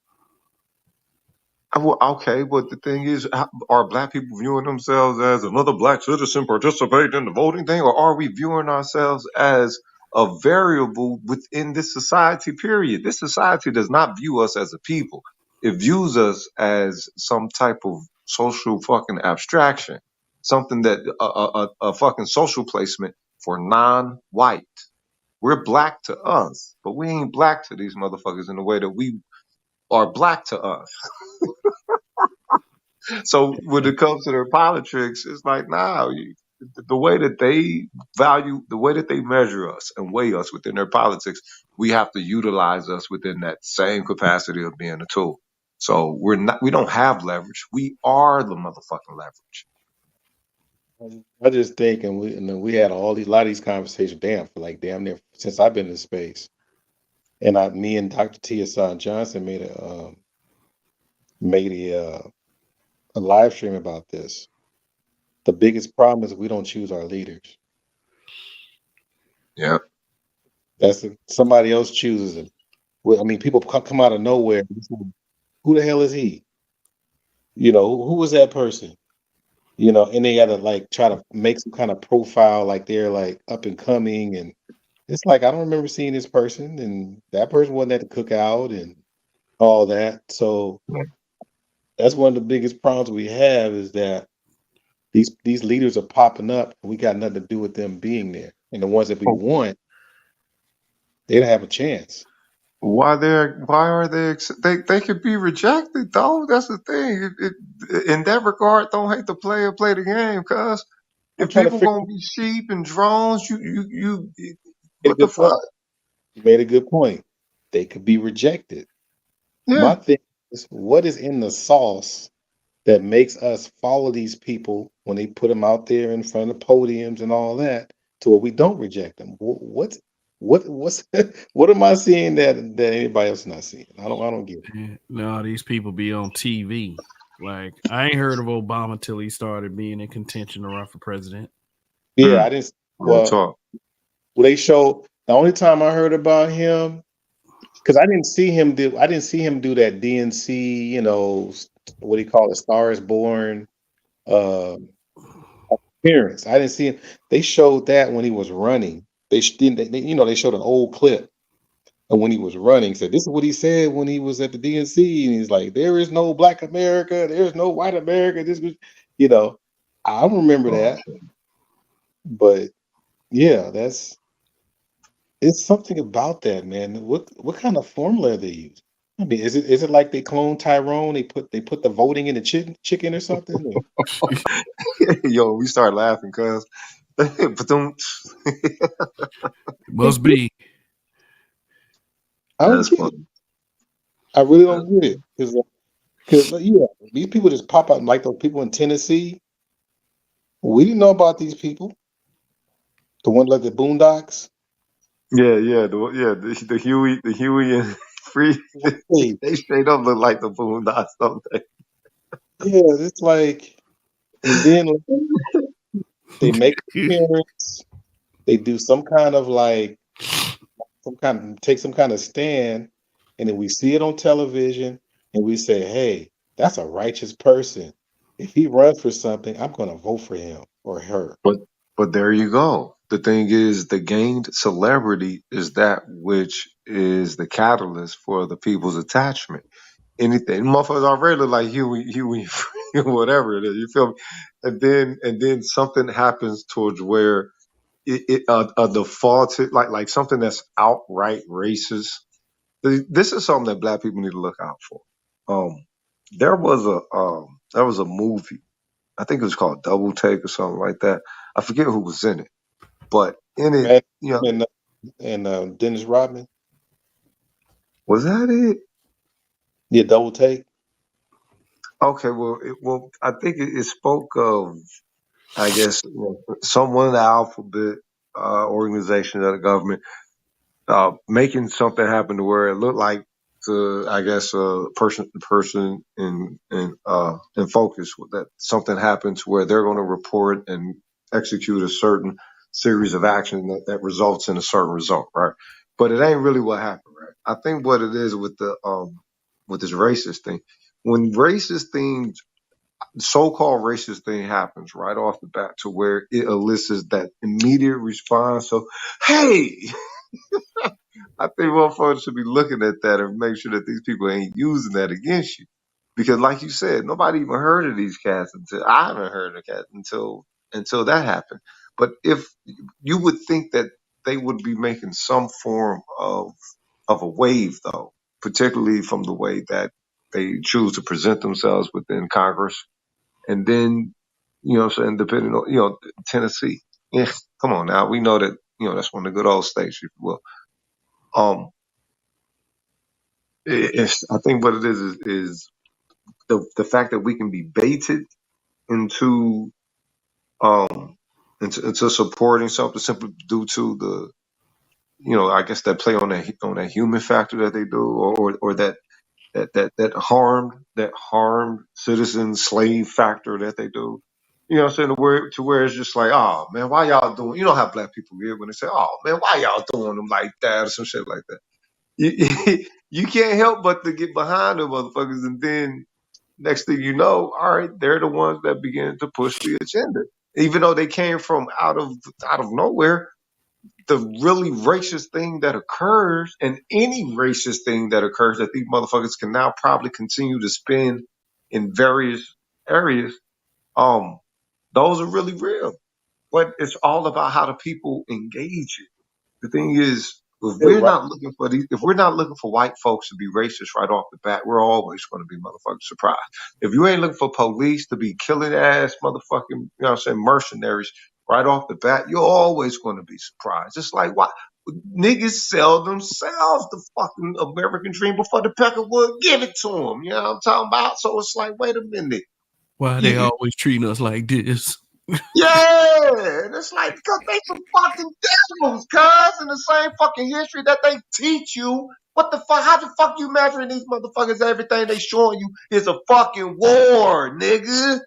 Well, okay, but the thing is, are black people viewing themselves as another black citizen participating in the voting thing, or are we viewing ourselves as a variable within this society? Period. This society does not view us as a people. It views us as some type of social fucking abstraction, something that a fucking social placement for non-white. We're black to us, but we ain't black to these motherfuckers in the way that we are black to us. So when it comes to their politics, it's like, nah, the way that they value, the way that they measure us and weigh us within their politics, we have to utilize us within that same capacity of being a tool. So we don't have leverage. We are the motherfucking leverage. I just think, and then we had a lot of these conversations, damn, for like damn near since I've been in space. And me and Dr. T. Hassan Johnson made a live stream about this. The biggest problem is we don't choose our leaders. Yeah. Somebody else chooses them. Well, I mean, people come out of nowhere. Who the hell is he? Who was that person? And they gotta like try to make some kind of profile, like they're like up and coming, and it's like I don't remember seeing this person, and that person wasn't at the cookout and all that. So that's one of the biggest problems we have is that these leaders are popping up, and we got nothing to do with them being there. And the ones that we want, they don't have a chance. Why are they could be rejected though? That's the thing. In that regard, don't hate the player, play the game, cuz I'm if trying to people figure. gonna be sheep and drones, you Made a what the good point. fuck? You made a good point. They could be rejected. Yeah. My thing is, what is in the sauce that makes us follow these people when they put them out there in front of podiums and all that, to where we don't reject them? What's what am I seeing that anybody else not seeing? I don't get it. No, these people be on TV. Like I ain't heard of Obama till he started being in contention to run for president. Yeah, I didn't. Real Well, talk. they show the only time I heard about him because I didn't see him do that DNC. What do you call it? Star is Born. Uh, appearance. I didn't see him. They showed that when he was running. They showed an old clip of when he was running. Said this is what he said when he was at the DNC, and he's like, "There is no Black America. There is no white America." This was, you know, I don't remember Oh, that, but yeah, it's something about that, man. What kind of formula are they use? I mean, is it like they clone Tyrone? They put the voting in the chicken or something? yo, we start laughing cuz but don't Must be. I don't that's get it. funny. I really don't get it because yeah, these people just pop out like those people in Tennessee. We didn't know about these people. The one like the Boondocks. The Huey and Free Hey, they straight up look like the Boondocks, don't they? yeah, it's like, and then they make an appearance. They do some kind of like take some kind of stand, and then we see it on television, and we say, "Hey, that's a righteous person. If he runs for something, I'm going to vote for him or her." But but there you go. The thing is, the gained celebrity is that which is the catalyst for the people's attachment. Anything, motherfuckers already look like Huey, whatever it is. You feel me? And then something happens towards where it a defaulted like something that's outright racist. This is something that black people need to look out for. Um, there was a movie. I think it was called Double Take or something like that. I forget who was in it, but in it, you know, and Dennis Rodman. was that it? Yeah, Double Take. Okay, well, I think it spoke of, I guess, someone in the alphabet organization of the government making something happen to where it looked like to, I guess, person in focus that something happened to where they're going to report and execute a certain series of action that results in a certain result, right? But it ain't really what happened, right? I think what it is with this racist thing, when so-called racist thing happens right off the bat to where it elicits that immediate response. So, hey, I think motherfuckers should be looking at that and make sure that these people ain't using that against you. Because like you said, nobody even heard of these cats until I haven't heard of cats until that happened. But if you would think that they would be making some form of a wave though, particularly from the way that they choose to present themselves within Congress. And then, what I'm saying, depending on, Tennessee. Yeah, come on now. We know that, that's one of the good old states, if you will. Um, I think what it is the fact that we can be baited into um into supporting something simply due to the I guess that play on that human factor that they do or that harmed citizen slave factor that they do. You know what I'm saying? To where it's just like, oh man, why y'all doing? You know how black people get when they say, oh man, why y'all doing them like that or some shit like that. You can't help but to get behind them motherfuckers, and then next thing you know, all right, they're the ones that begin to push the agenda, even though they came from out of nowhere. The really racist thing that occurs, and any racist thing that occurs that these motherfuckers can now probably continue to spin in various areas, um, those are really real. But it's all about how the people engage it. The thing is, Still right. if we're not looking for white folks to be racist right off the bat, we're always going to be motherfucking surprised. If you ain't looking for police to be killing ass motherfucking, mercenaries right off the bat, you're always going to be surprised. It's like, why? Niggas sell themselves the fucking American dream before the pecker would give it to them. You know what I'm talking about? So it's like, wait a minute. Why they always treating us like this? Yeah, and it's like because they some fucking devils, cuz in the same fucking history that they teach you. What the fuck? How the fuck you measuring these motherfuckers? Everything they showing you is a fucking war, nigga.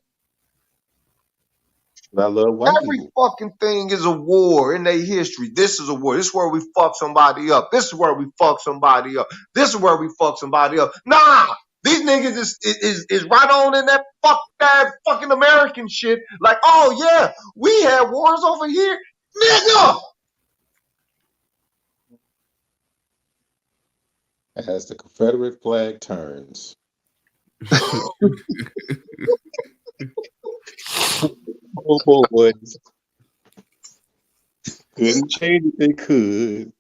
I love white Every people. fucking thing is a war in their history. This is a war. This is where we fuck somebody up. This is where we fuck somebody up. This is where we fuck somebody up. Nah, these niggas is right on in that fucking American shit. Like, oh yeah, we had wars over here, nigga. As the Confederate flag turns. Oh boys. Couldn't change it, they could.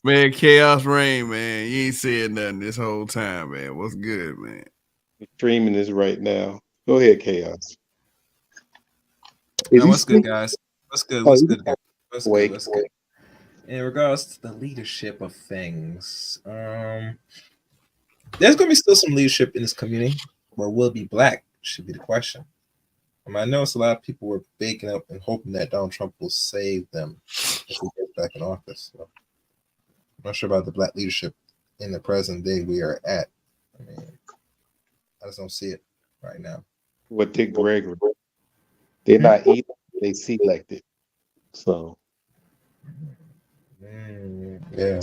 Man, Chaos Rain, man. You ain't said nothing this whole time, man. What's good, man? Streaming this right now. Go ahead, Chaos. What's good, guys? What's good? What's good, guys? What's good? What's good? In regards to the leadership of things, there's gonna be still some leadership in this community, or will it be black? Should be the question. I know it's a lot of people were baking up and hoping that Donald Trump will save them if he gets back in office. So I'm not sure about the black leadership in the present day we are at. I mean, I just don't see it right now. What Dick Gregory? They're not either. They selected. So yeah.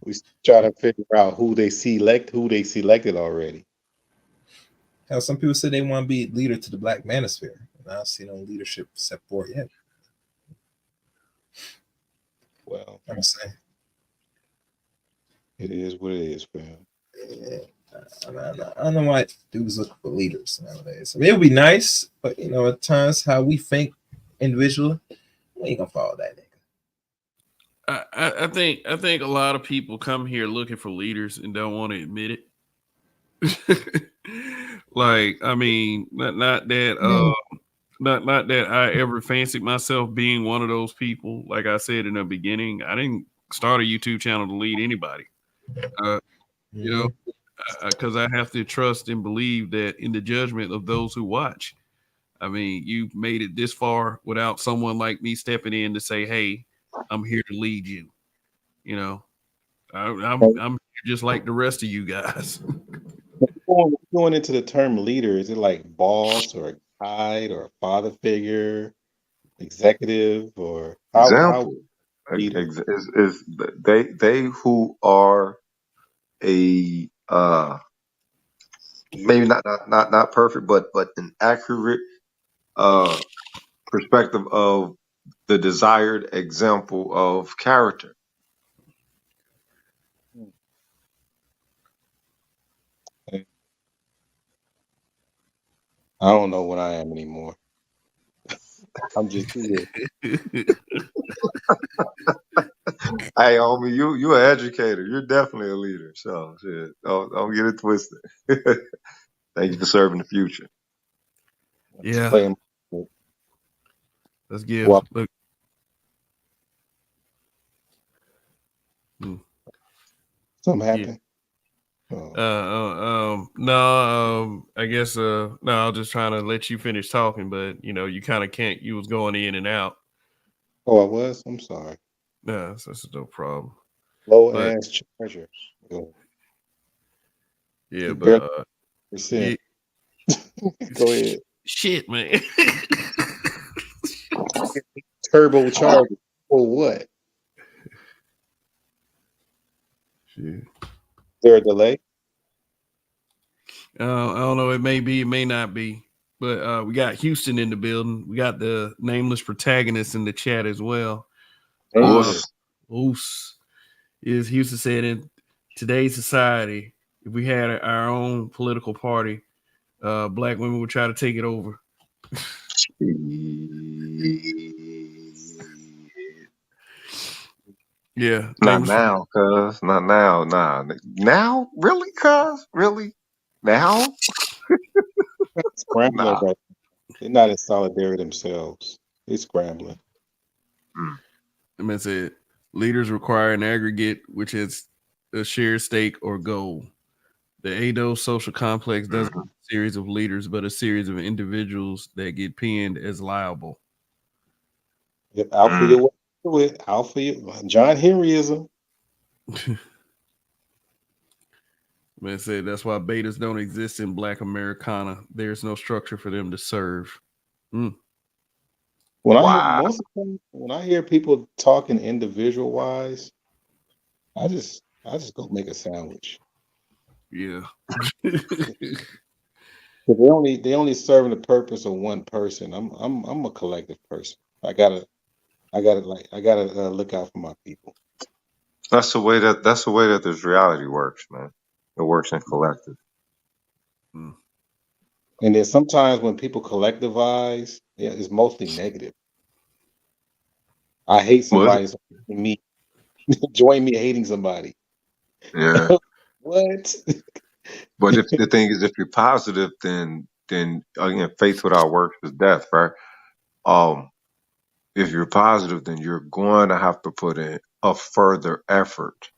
We try to figure out who they selected already. How some people say they want to be leader to the black manosphere. And I don't see no leadership set forward yet. Well, I'm saying it is what it is, man. Yeah. I don't know why dudes look for leaders nowadays. I mean, it would be nice, but at times how we think individually, we ain't gonna follow that nigga. I think a lot of people come here looking for leaders and don't want to admit it. Like, I mean, not that not that I ever fancied myself being one of those people. Like I said in the beginning, I didn't start a YouTube channel to lead anybody. Uh, you know, Mhm. because I have to trust and believe that in the judgment of those who watch. I mean, you made it this far without someone like me stepping in to say, "Hey, I'm here to lead you." You know, I'm just like the rest of you guys. Going into the term leader, is it like boss or a guide or a father figure, executive, or how Example leader? is they who are a maybe not perfect, but an accurate uh perspective of the desired example of character. I don't know what I am anymore. I'm just here. Hey, homie, you an educator. You're definitely a leader. So shit, don't get it twisted. Thank you for serving the future. Yeah, Playing let's give. well, Look, hmm, something yeah. happened. Oh, No, I guess, no, I was just trying to let you finish talking, but you know, you kind of can't. You was going in and out. oh, I was. I'm sorry. No, that's no problem. Low But ass charger. Oh, yeah, it but barely percent. yeah, Go ahead. shit, man. Turbo charger. For what? Is Shit. there a delay? I don't know. It may be, it may not be. But we got Houston in the building. We got the nameless protagonist in the chat as well. Uh, Nameless. Us. Oos is Houston said in today's society, if we had our own political party, black women would try to take it over. Yeah, Not nameless. now, cuz. Not now. Nah. Now? Really, cuz? Really? Now? Scrambling Nah. right. They're not in solidarity themselves. They're scrambling. Mm. I mean, said leaders require an aggregate, which is a shared stake or goal. The ADO social complex doesn't have Mhm. a series of leaders, but a series of individuals that get pinned as liable. Alpha Mm. your way through it. Alpha your John Henryism. Man said that's why betas don't exist in Black Americana. There's no structure for them to serve. Mm. When I hear Wow. most of the time, when I hear people talking individual wise, I just go make a sandwich. Yeah. 'Cause they only serving the purpose of one person. I'm a collective person. I gotta look out for my people. That's the way that this reality works, man. It works in collective. Mm. And then sometimes when people collectivize, yeah, it's mostly negative. I hate Was somebody, so me join me hating somebody. yeah. What? But if the thing is, if you're positive, then again, faith without works is death, right? Um, if you're positive, then you're going to have to put in a further effort.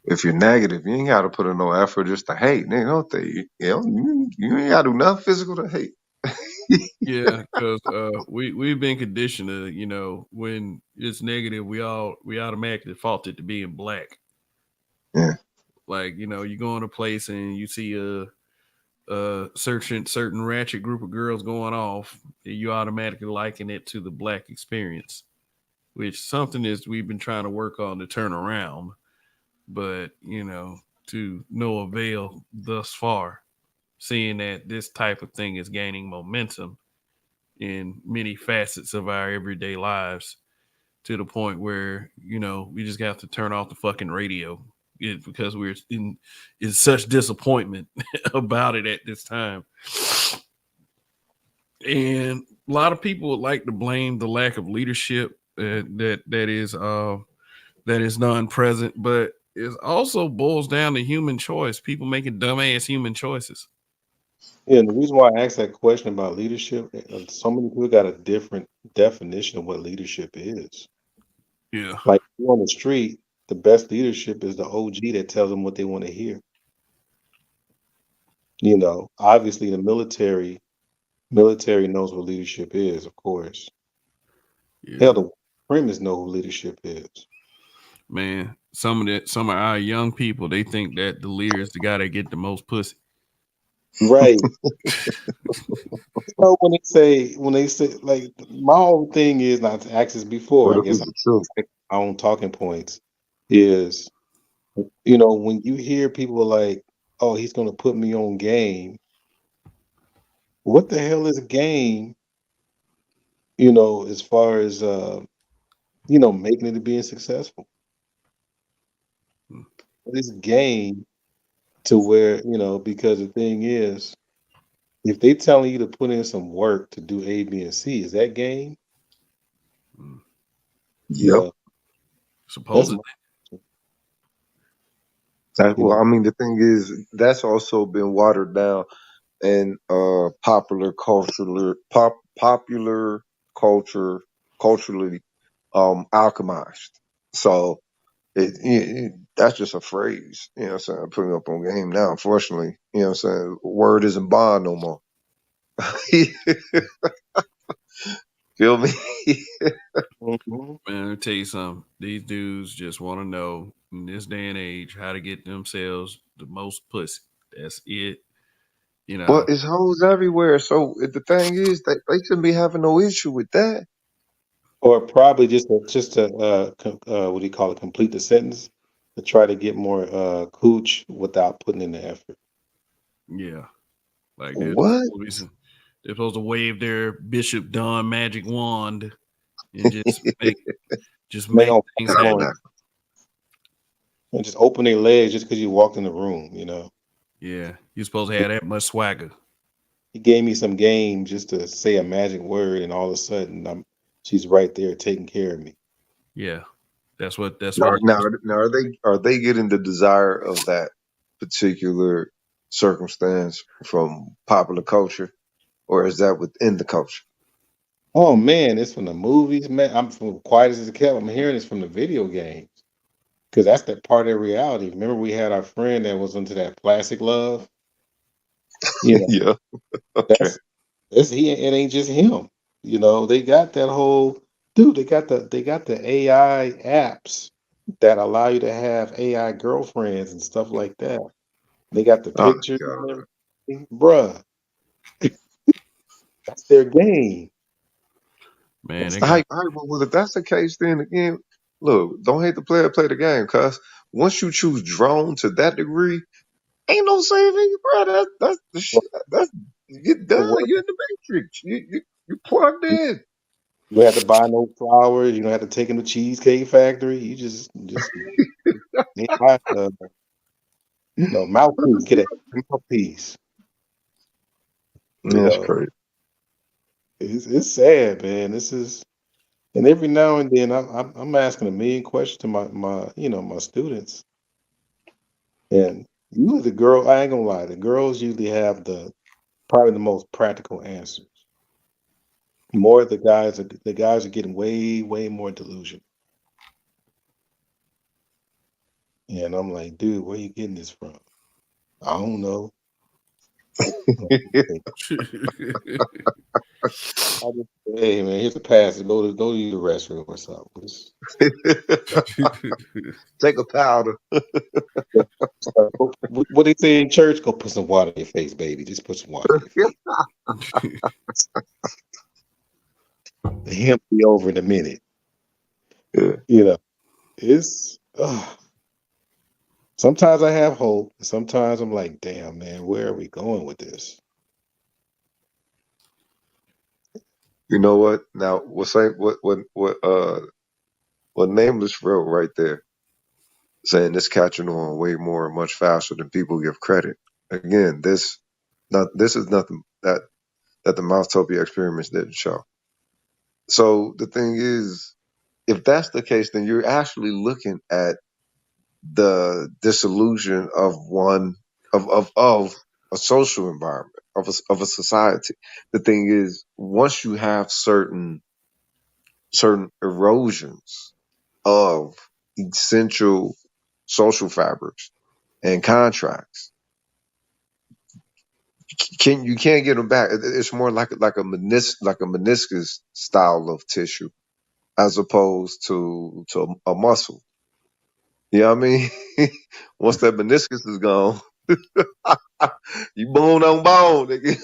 If you're negative, you ain't got to put in no effort just to hate. You know, you ain't got to do nothing physical to hate. Yeah, because we've been conditioned to, you know, when it's negative, we automatically fault it to being black. Yeah. Like, you know, you go in a place and you see a certain ratchet group of girls going off, you automatically liken it to the black experience, which something is we've been trying to work on to turn around, but you know, to no avail thus far. Seeing that this type of thing is gaining momentum in many facets of our everyday lives to the point where, you know, we just have to turn off the fucking radio because we're in such disappointment about it at this time. And a lot of people would like to blame the lack of leadership that is that is non-present, but it also boils down to human choice. People making dumbass human choices. Yeah, and the reason why I asked that question about leadership, so many people got a different definition of what leadership is. Yeah. Like you on the street, the best leadership is the OG that tells them what they want to hear. You know, obviously the military knows what leadership is, of course. Yeah. Hell, the premise know who leadership is. Man, some of our young people, they think that the leader is the guy that get the most pussy. Right. So when they say like my whole thing is not to ask this before, But I it guess was the truth. my own talking points is, you know, when you hear people like, oh, he's gonna put me on game, what the hell is game, you know, as far as you know, making it to being successful? What is game to where, you know, because the thing is, if they telling you to put in some work to do A, B, and C, is that game? You Yep. know, that's Supposedly. Well, I mean, the thing is, that's also been watered down and popular culture culturally alchemized. So that's just a phrase, you know what I'm saying, putting up on game now, unfortunately. You know what I'm saying? Word isn't bond no more. Feel me? Mhm. Man, let me tell you something. These dudes just want to know in this day and age how to get themselves the most pussy. That's it. You know. But it's hoes everywhere. So the thing is, they shouldn't be having no issue with that. Or probably just to what do you call it, complete the sentence, to try to get more cooch without putting in the effort. Yeah. Like What? they're supposed to wave their Bishop Don magic wand and just make They gonna things come happen. on and just open their legs just because you walked in the room, you know. Yeah. You're supposed to have that much swagger. He gave me some game just to say a magic word, and all of a sudden, she's right there taking care of me. Yeah. That's what Now are they getting the desire of that particular circumstance from popular culture, or is that within the culture? Oh man, it's from the movies, man. I'm from quiet as it kept. I'm hearing this from the video games because that's that part of reality. Remember, we had our friend that was into that plastic love. You know, Yeah. Okay. that's he. It ain't just him. You know, they got that whole dude. They got the AI apps that allow you to have AI girlfriends and stuff like that. They got the Oh pictures God. and everything, bruh. That's their game. man, they got Well, if that's the case, then again, look, don't hate the player, play the game, cuz once you choose drone to that degree, ain't no saving you, bro. That's the shit. That's you're done. What? You're in the matrix. You plugged in. You don't have to buy no flowers. You don't have to take them to Cheesecake Factory. You just buy, you know, mouthpiece. Get a mouthpiece. You That's know, crazy. it's sad, man. This is, and every now and then I'm asking a million questions to my you know my students, and usually the girl, I ain't gonna lie, the girls usually have the probably the most practical answers. More the guys are getting way more delusional, and I'm like, dude, where you getting this from? I don't know. I just, hey man, here's a pass. Go to the restroom or something. Take a powder. What they say in church? Go put some water in your face, baby. Just put some water in your face. The hemp be over in a minute. Yeah. You know, it's. Sometimes I have hope. Sometimes I'm like, damn man, where are we going with this? You know what? Now, what Nameless wrote right there, saying this catching on way more and much faster than people give credit. Again, this is nothing that the Mouthtopia experiments didn't show. So the thing is, if that's the case, then you're actually looking at the disillusion of a social environment, of a society. The thing is, once you have certain erosions of essential social fabrics and contracts, you can't get them back. It's more like a meniscus style of tissue as opposed to a muscle. You know what I mean? Once that meniscus is gone, you bone on bone, nigga.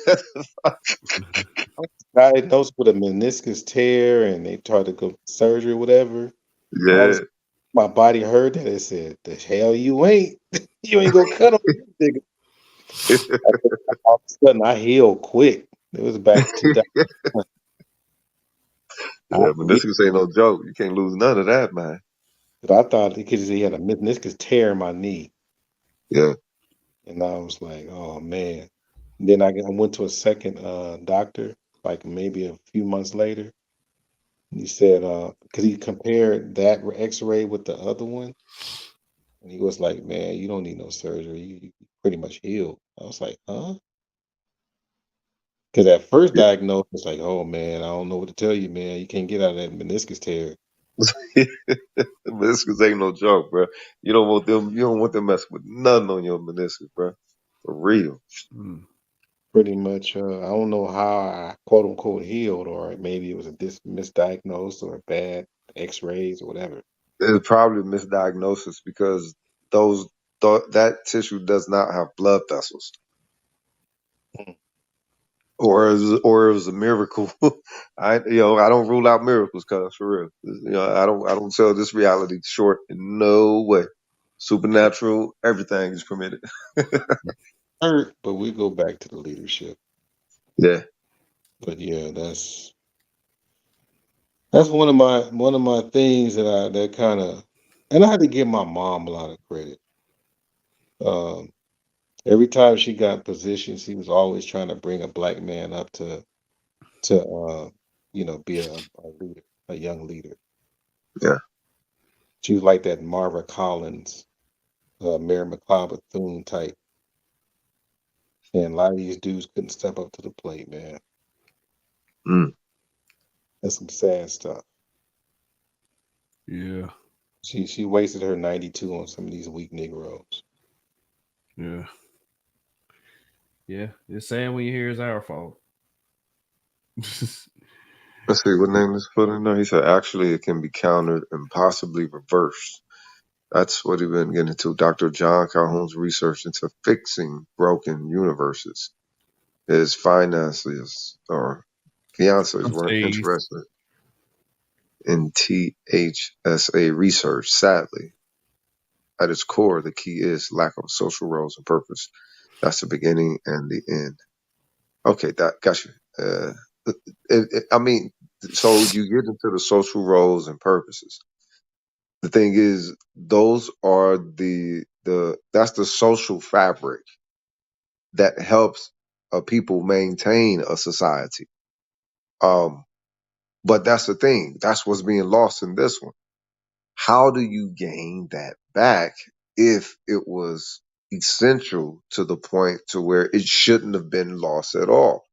Diagnosed with a meniscus tear, and they tried to go surgery, whatever. Yeah. My body heard that. It said, "The hell you ain't, you ain't gonna cut on this nigga." All of a sudden, I healed quick. It was back to that. Yeah, meniscus ain't no joke. You can't lose none of that, man. I thought because he had a meniscus tear in my knee, Yeah. and I was like, "Oh man." Then I went to a second doctor, like maybe a few months later. He said, because he compared that X-ray with the other one, and he was like, "Man, you don't need no surgery. You pretty much healed." I was like, "Huh?" Because at first diagnosis, was like, "Oh man, I don't know what to tell you, man. You can't get out of that meniscus tear." Meniscus ain't no joke, bro. You don't want them. You don't want them messing with nothing on your meniscus, bro. For real. Pretty much, I don't know how I quote unquote healed, or maybe it was a misdiagnosed or bad X-rays or whatever. It's probably a misdiagnosis because that tissue does not have blood vessels. Or it was a miracle. I don't rule out miracles, cuz for real. I don't sell this reality short in no way. Supernatural, everything is permitted. But we go back to the leadership. Yeah. But yeah, that's one of my things that kind of, and I had to give my mom a lot of credit. Every time she got positions, she was always trying to bring a black man up to be a leader, a young leader. Yeah. She was like that Marva Collins, Mary McLeod Bethune type. And a lot of these dudes couldn't step up to the plate, man. That's some sad stuff. Yeah. She wasted her 92 on some of these weak Negroes. Yeah. Yeah. It's saying when you hear it's our fault. Let's see, what name is put in there? He said, actually, it can be countered and possibly reversed. That's what he's been getting into. Dr. John Calhoun's research into fixing broken universes. His finances or fiancés weren't interested in THSA research, sadly. At its core, the key is lack of social roles and purpose. That's the beginning and the end. Okay, got you. I mean, so you get into the social roles and purposes. The thing is, those are that's the social fabric that helps people maintain a society. But that's the thing. That's what's being lost in this one. How do you gain that back if it was essential to the point to where it shouldn't have been lost at all?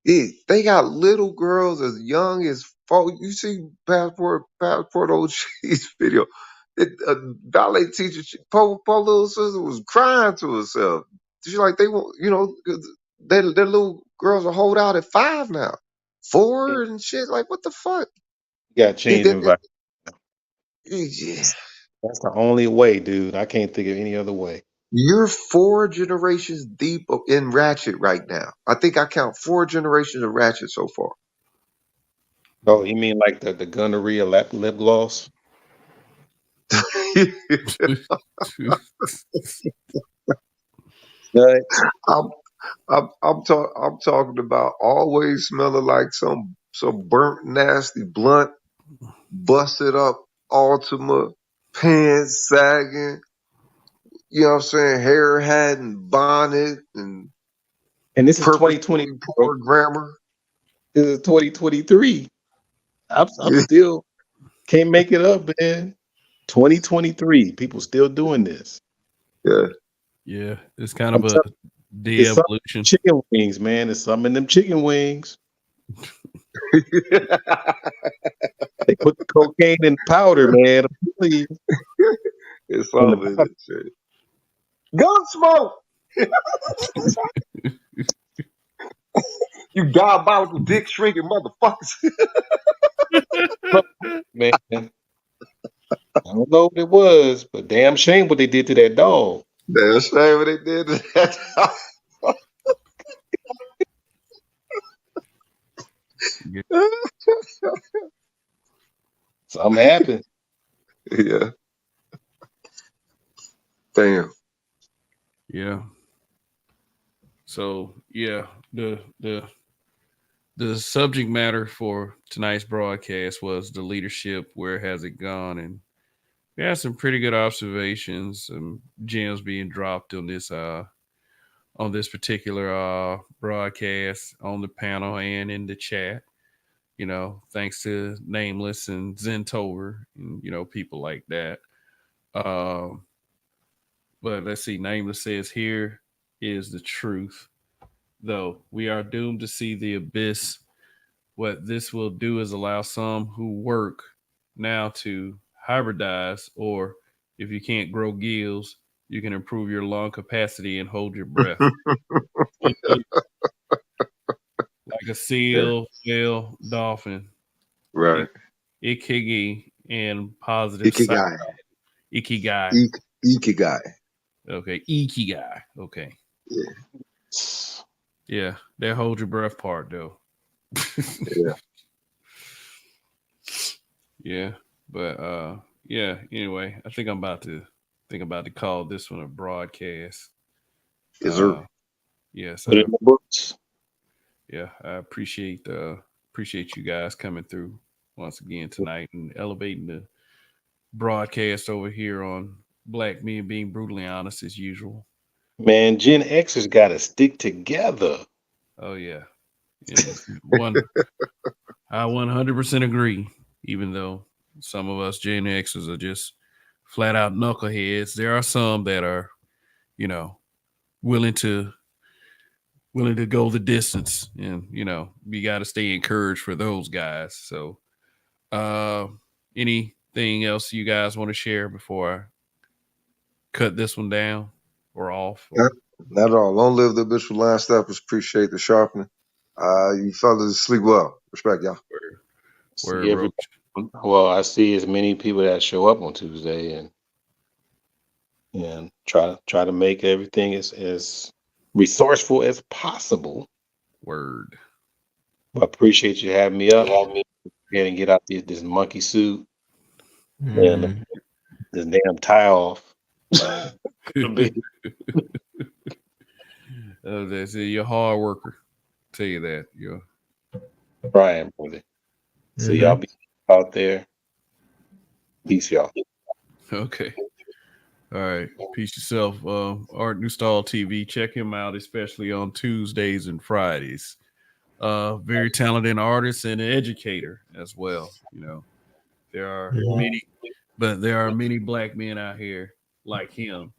They got little girls as young as 4. You see Passport OG's video. A ballet teacher, poor little sister was crying to herself. She's like, they want, their little girls will hold out at 5 now, 4 and shit. Like, what the fuck? You got to change them. Yeah. That's the only way, dude. I can't think of any other way. You're 4 generations deep in Ratchet right now. I think I count 4 generations of Ratchet so far. Oh, you mean like the gonorrhea lip gloss? I'm talking about always smelling like some burnt nasty blunt, busted up Ultima, pants sagging, you know what I'm saying, hair hat and bonnet and this is 2020 poor grammar. This is 2023. I'm still can't make it up, man. 2023, people still doing this. Yeah. Yeah, it's kind I'm of a telling it's some de-evolution. chicken wings, man. It's some in them chicken wings. They put the cocaine in powder, man. I'm telling you. It's In the something in powder. it. Shit. Gun smoke. You diabolical dick shrinking motherfuckers. Man, I don't know what it was, but damn shame what they did to that dog. Damn shame what they did to that. Something happened. Yeah. Damn. Yeah. So yeah, the subject matter for tonight's broadcast was the leadership. Where has it gone? And we had some pretty good observations, some gems being dropped on this particular broadcast on the panel and in the chat. Thanks to Nameless and Zentover and people like that. Um, but let's see. Nameless says, "Here is the truth. Though we are doomed to see the abyss. What this will do is allow some who work now to hybridize, or if you can't grow gills, you can improve your lung capacity and hold your breath. Like a Yeah. seal, whale, dolphin, Right. ikigai, and positive psych. Ikigai. Ikigai. Ikigai. Okay, ikigai. Okay, Yeah. yeah, that hold your breath part though. Yeah. Yeah, but yeah. Anyway, I think I'm about to call this one a broadcast. Yes, sir. Yes, Put it in the books. yeah, I appreciate you guys coming through once again tonight and elevating the broadcast over here on Black Men Being Brutally Honest as usual. Man, Gen Xers got to stick together. Oh yeah, and I 100% agree. Even though some of us Gen Xers are just flat out knuckleheads, there are some that are, you know, willing to go the distance, and we got to stay encouraged for those guys. So, uh, anything else you guys want to share before I cut this one down or off? Not, Or not at all. Long live the habitual line steppers. Appreciate the sharpening. You fellas sleep well. Respect y'all. See Roach? well, I see as many people that show up on Tuesday and try to make everything as resourceful as possible. Word. I appreciate you having me up. Go ahead and get out this monkey suit and this damn tie off. That's it. You're a hard worker. Tell you that. You're Brian, brother. So y'all be out there. Peace, y'all. okay. All right. Peace yourself. Art New Stall TV. Check him out, especially on Tuesdays and Fridays. Very talented artist and an educator as well. There are many black men out here like him,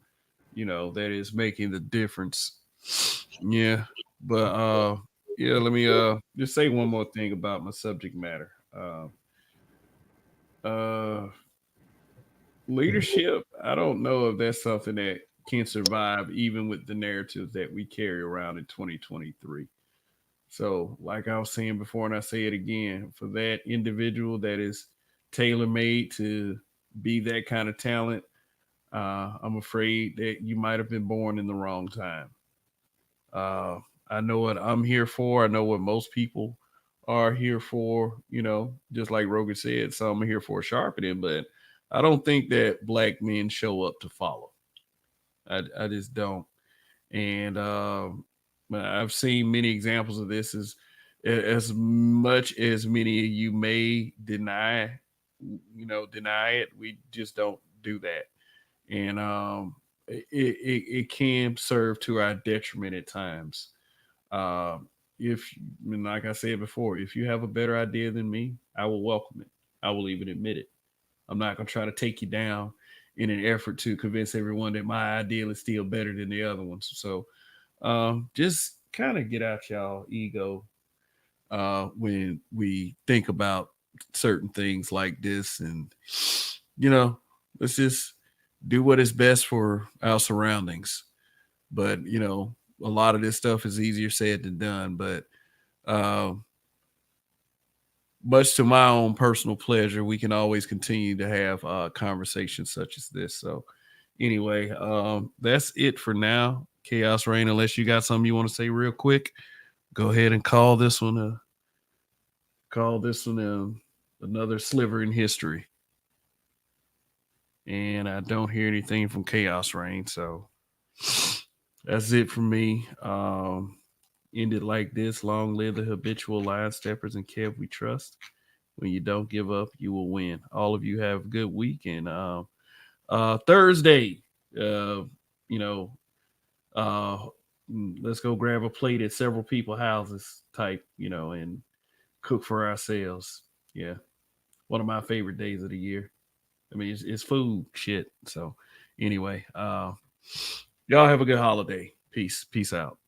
that is making the difference. Yeah. But yeah, let me just say one more thing about my subject matter. Leadership, I don't know if that's something that can survive even with the narratives that we carry around in 2023. So, like I was saying before, and I say it again, for that individual that is tailor made to be that kind of talent, I'm afraid that you might have been born in the wrong time. I know what I'm here for. I know what most people are here for. Just like Rogan said, some are here for sharpening, but I don't think that black men show up to follow. I just don't. And I've seen many examples of this. As much as many of you may deny it, we just don't do that. And it can serve to our detriment at times. and like I said before, if you have a better idea than me, I will welcome it. I will even admit it. I'm not going to try to take you down in an effort to convince everyone that my ideal is still better than the other ones. So just kind of get out y'all ego when we think about certain things like this. And, let's just do what is best for our surroundings. But, a lot of this stuff is easier said than done. But much to my own personal pleasure, we can always continue to have conversations such as this. So anyway, that's it for now. Chaos Reign, unless you got something you want to say real quick, go ahead and call this one another sliver in history. And I don't hear anything from Chaos Reign, so that's it for me. End it like this. Long live the habitual line steppers and Kev we trust. When you don't give up, you will win. All of you have a good week. And Thursday, let's go grab a plate at several people's houses type, and cook for ourselves. Yeah. One of my favorite days of the year. I mean, it's food shit. So anyway, y'all have a good holiday. Peace out.